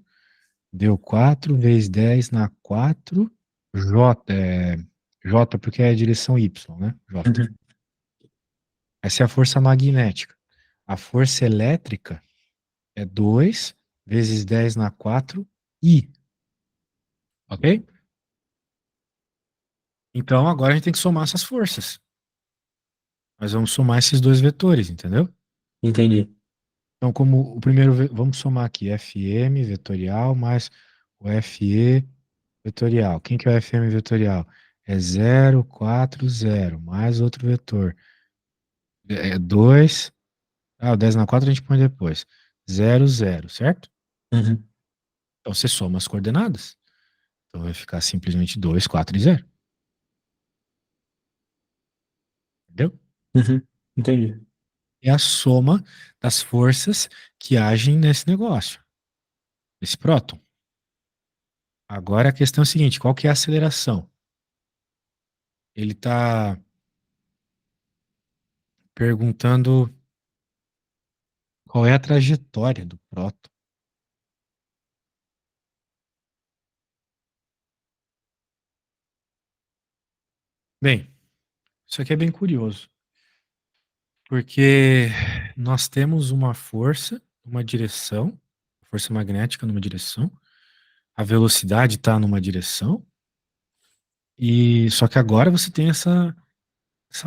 deu 4 vezes 10 na 4 J, J porque é a direção Y, né? J. Uhum. Essa é a força magnética. A força elétrica é 2 vezes 10 na 4 I, ok? Então agora a gente tem que somar essas forças. Nós vamos somar esses dois vetores, entendeu? Entendi. Então, como o primeiro, vamos somar aqui, Fm vetorial mais o Fe vetorial. Quem que é o Fm vetorial? É 0, 4, 0, mais outro vetor. É 2. O 10 na 4 a gente põe depois. 0, 0, certo? Uhum. Então você soma as coordenadas. Então vai ficar simplesmente 2, 4 e 0. Entendeu? Uhum. Entendi. É a soma das forças que agem nesse negócio, esse próton. Agora a questão é a seguinte: qual que é a aceleração? Ele está perguntando qual é a trajetória do próton. Bem, isso aqui é bem curioso, porque nós temos uma força, uma direção, força magnética numa direção, a velocidade está numa direção, e só que agora você tem essa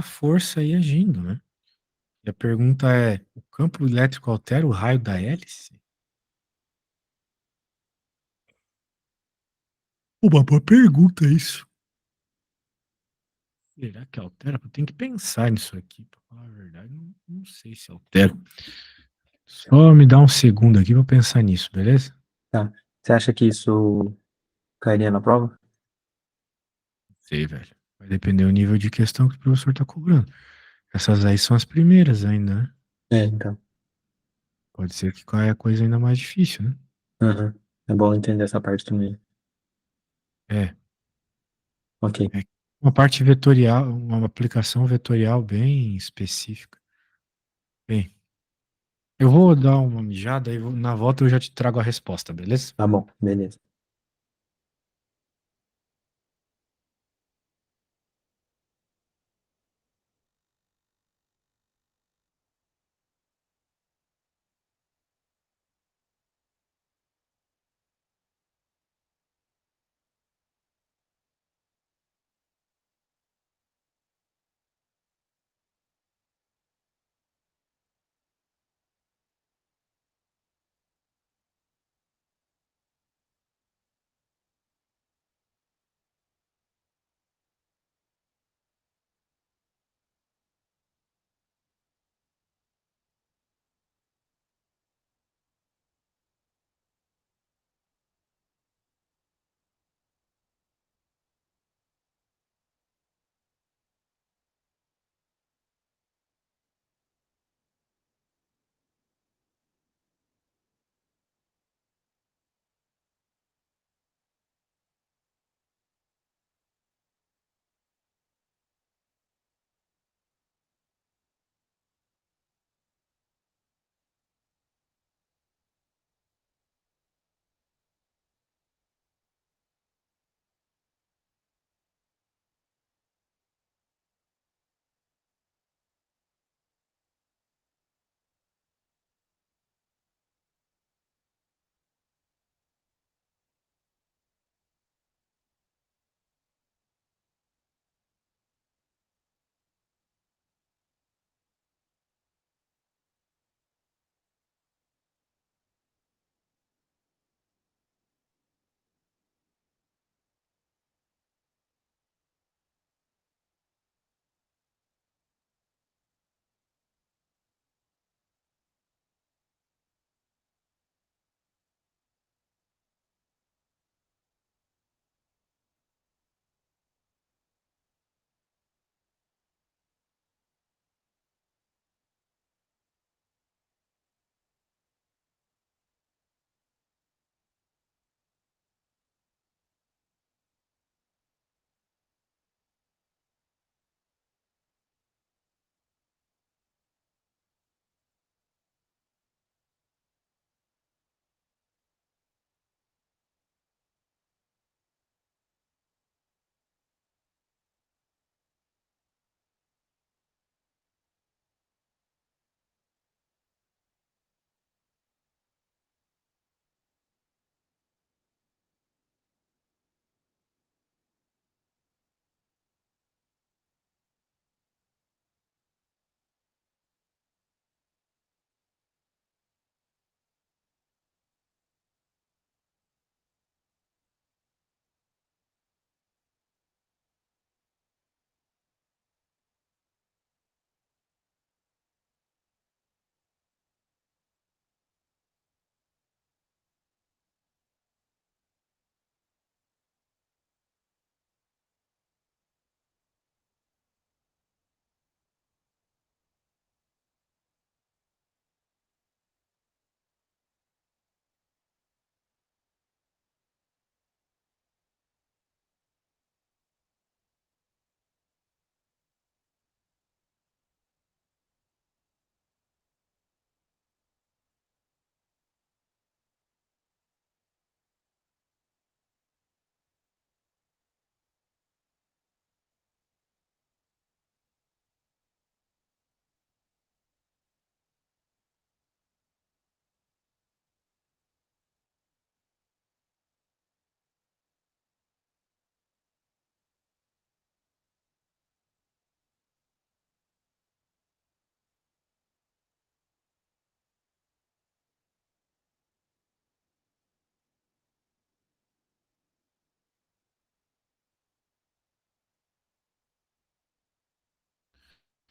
força aí agindo, né? E a pergunta é: o campo elétrico altera o raio da hélice? Uma boa pergunta isso. Será que altera? Eu tenho que pensar nisso aqui. Pra falar a verdade, não sei se altera. Só me dá um segundo aqui pra pensar nisso, beleza? Tá. Você acha que isso cairia na prova? Não sei, velho. Vai depender do nível de questão que o professor tá cobrando. Essas aí são as primeiras ainda, né? É, então. Pode ser que caia coisa ainda mais difícil, né? Uhum. É bom entender essa parte também. É. Ok. É uma parte vetorial, uma aplicação vetorial bem específica. Bem, eu vou dar uma mijada e na volta eu já te trago a resposta, beleza? Tá bom, beleza.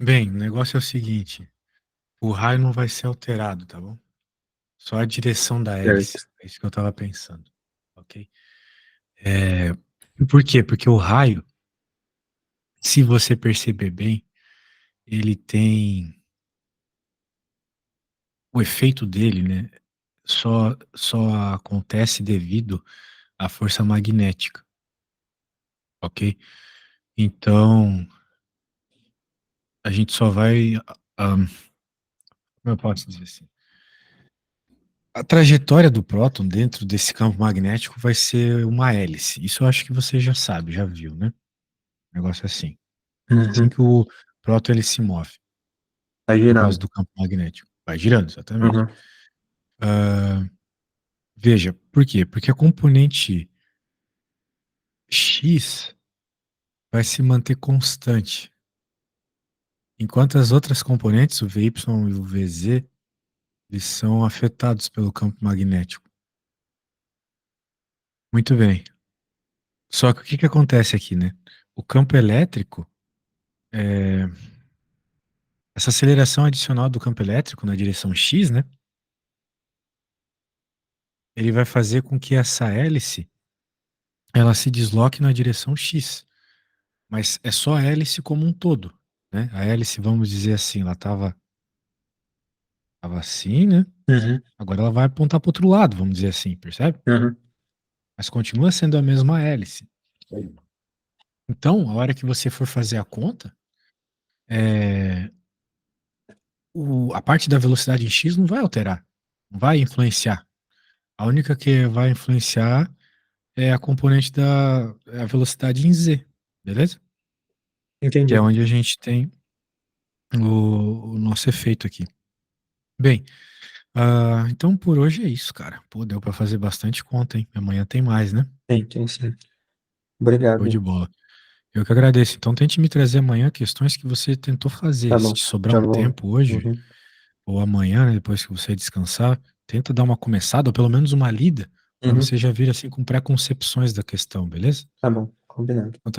Bem, o negócio é o seguinte: o raio não vai ser alterado, tá bom? Só a direção da hélice. Certo. É isso que eu tava pensando. Ok? É, por quê? Porque o raio, se você perceber bem, ele tem o efeito dele, né? Só acontece devido à força magnética, ok? Então, a gente só vai. Como eu posso dizer assim? A trajetória do próton dentro desse campo magnético vai ser uma hélice. Isso eu acho que você já sabe, já viu, né? Negócio assim. Assim Uhum. que o próton ele se move, Tá por causa girando. do campo magnético. Vai girando, exatamente. Uhum. Ah, veja, por quê? Porque a componente X vai se manter constante, enquanto as outras componentes, o Vy e o Vz, eles são afetados pelo campo magnético. Muito bem. Só que o que que acontece aqui, né? O campo elétrico, essa aceleração adicional do campo elétrico na direção X, né? Ele vai fazer com que essa hélice ela se desloque na direção X. Mas é só a hélice como um todo, né? A hélice, vamos dizer assim, ela tava assim, né? Uhum. Agora ela vai apontar para outro lado, vamos dizer assim, percebe? Uhum. Mas continua sendo a mesma hélice. Então, a hora que você for fazer a conta, é, a parte da velocidade em x não vai alterar, não vai influenciar. A única que vai influenciar é a componente da a velocidade em z, beleza? Que é Entendi. onde a gente tem o nosso efeito aqui. Bem, então por hoje é isso, cara. Pô, deu pra fazer bastante conta, hein? Amanhã tem mais, né? Tem sim. Show de Obrigado. bola. Eu que agradeço. Então tente me trazer amanhã questões que você tentou fazer. Tá Se bom. te sobrar Já um vou. tempo hoje Uhum. ou amanhã, né, depois que você descansar, tenta dar uma começada ou pelo menos uma lida para Uhum. você já vir assim com preconcepções da questão, beleza? Tá bom. Combinado. Então, tá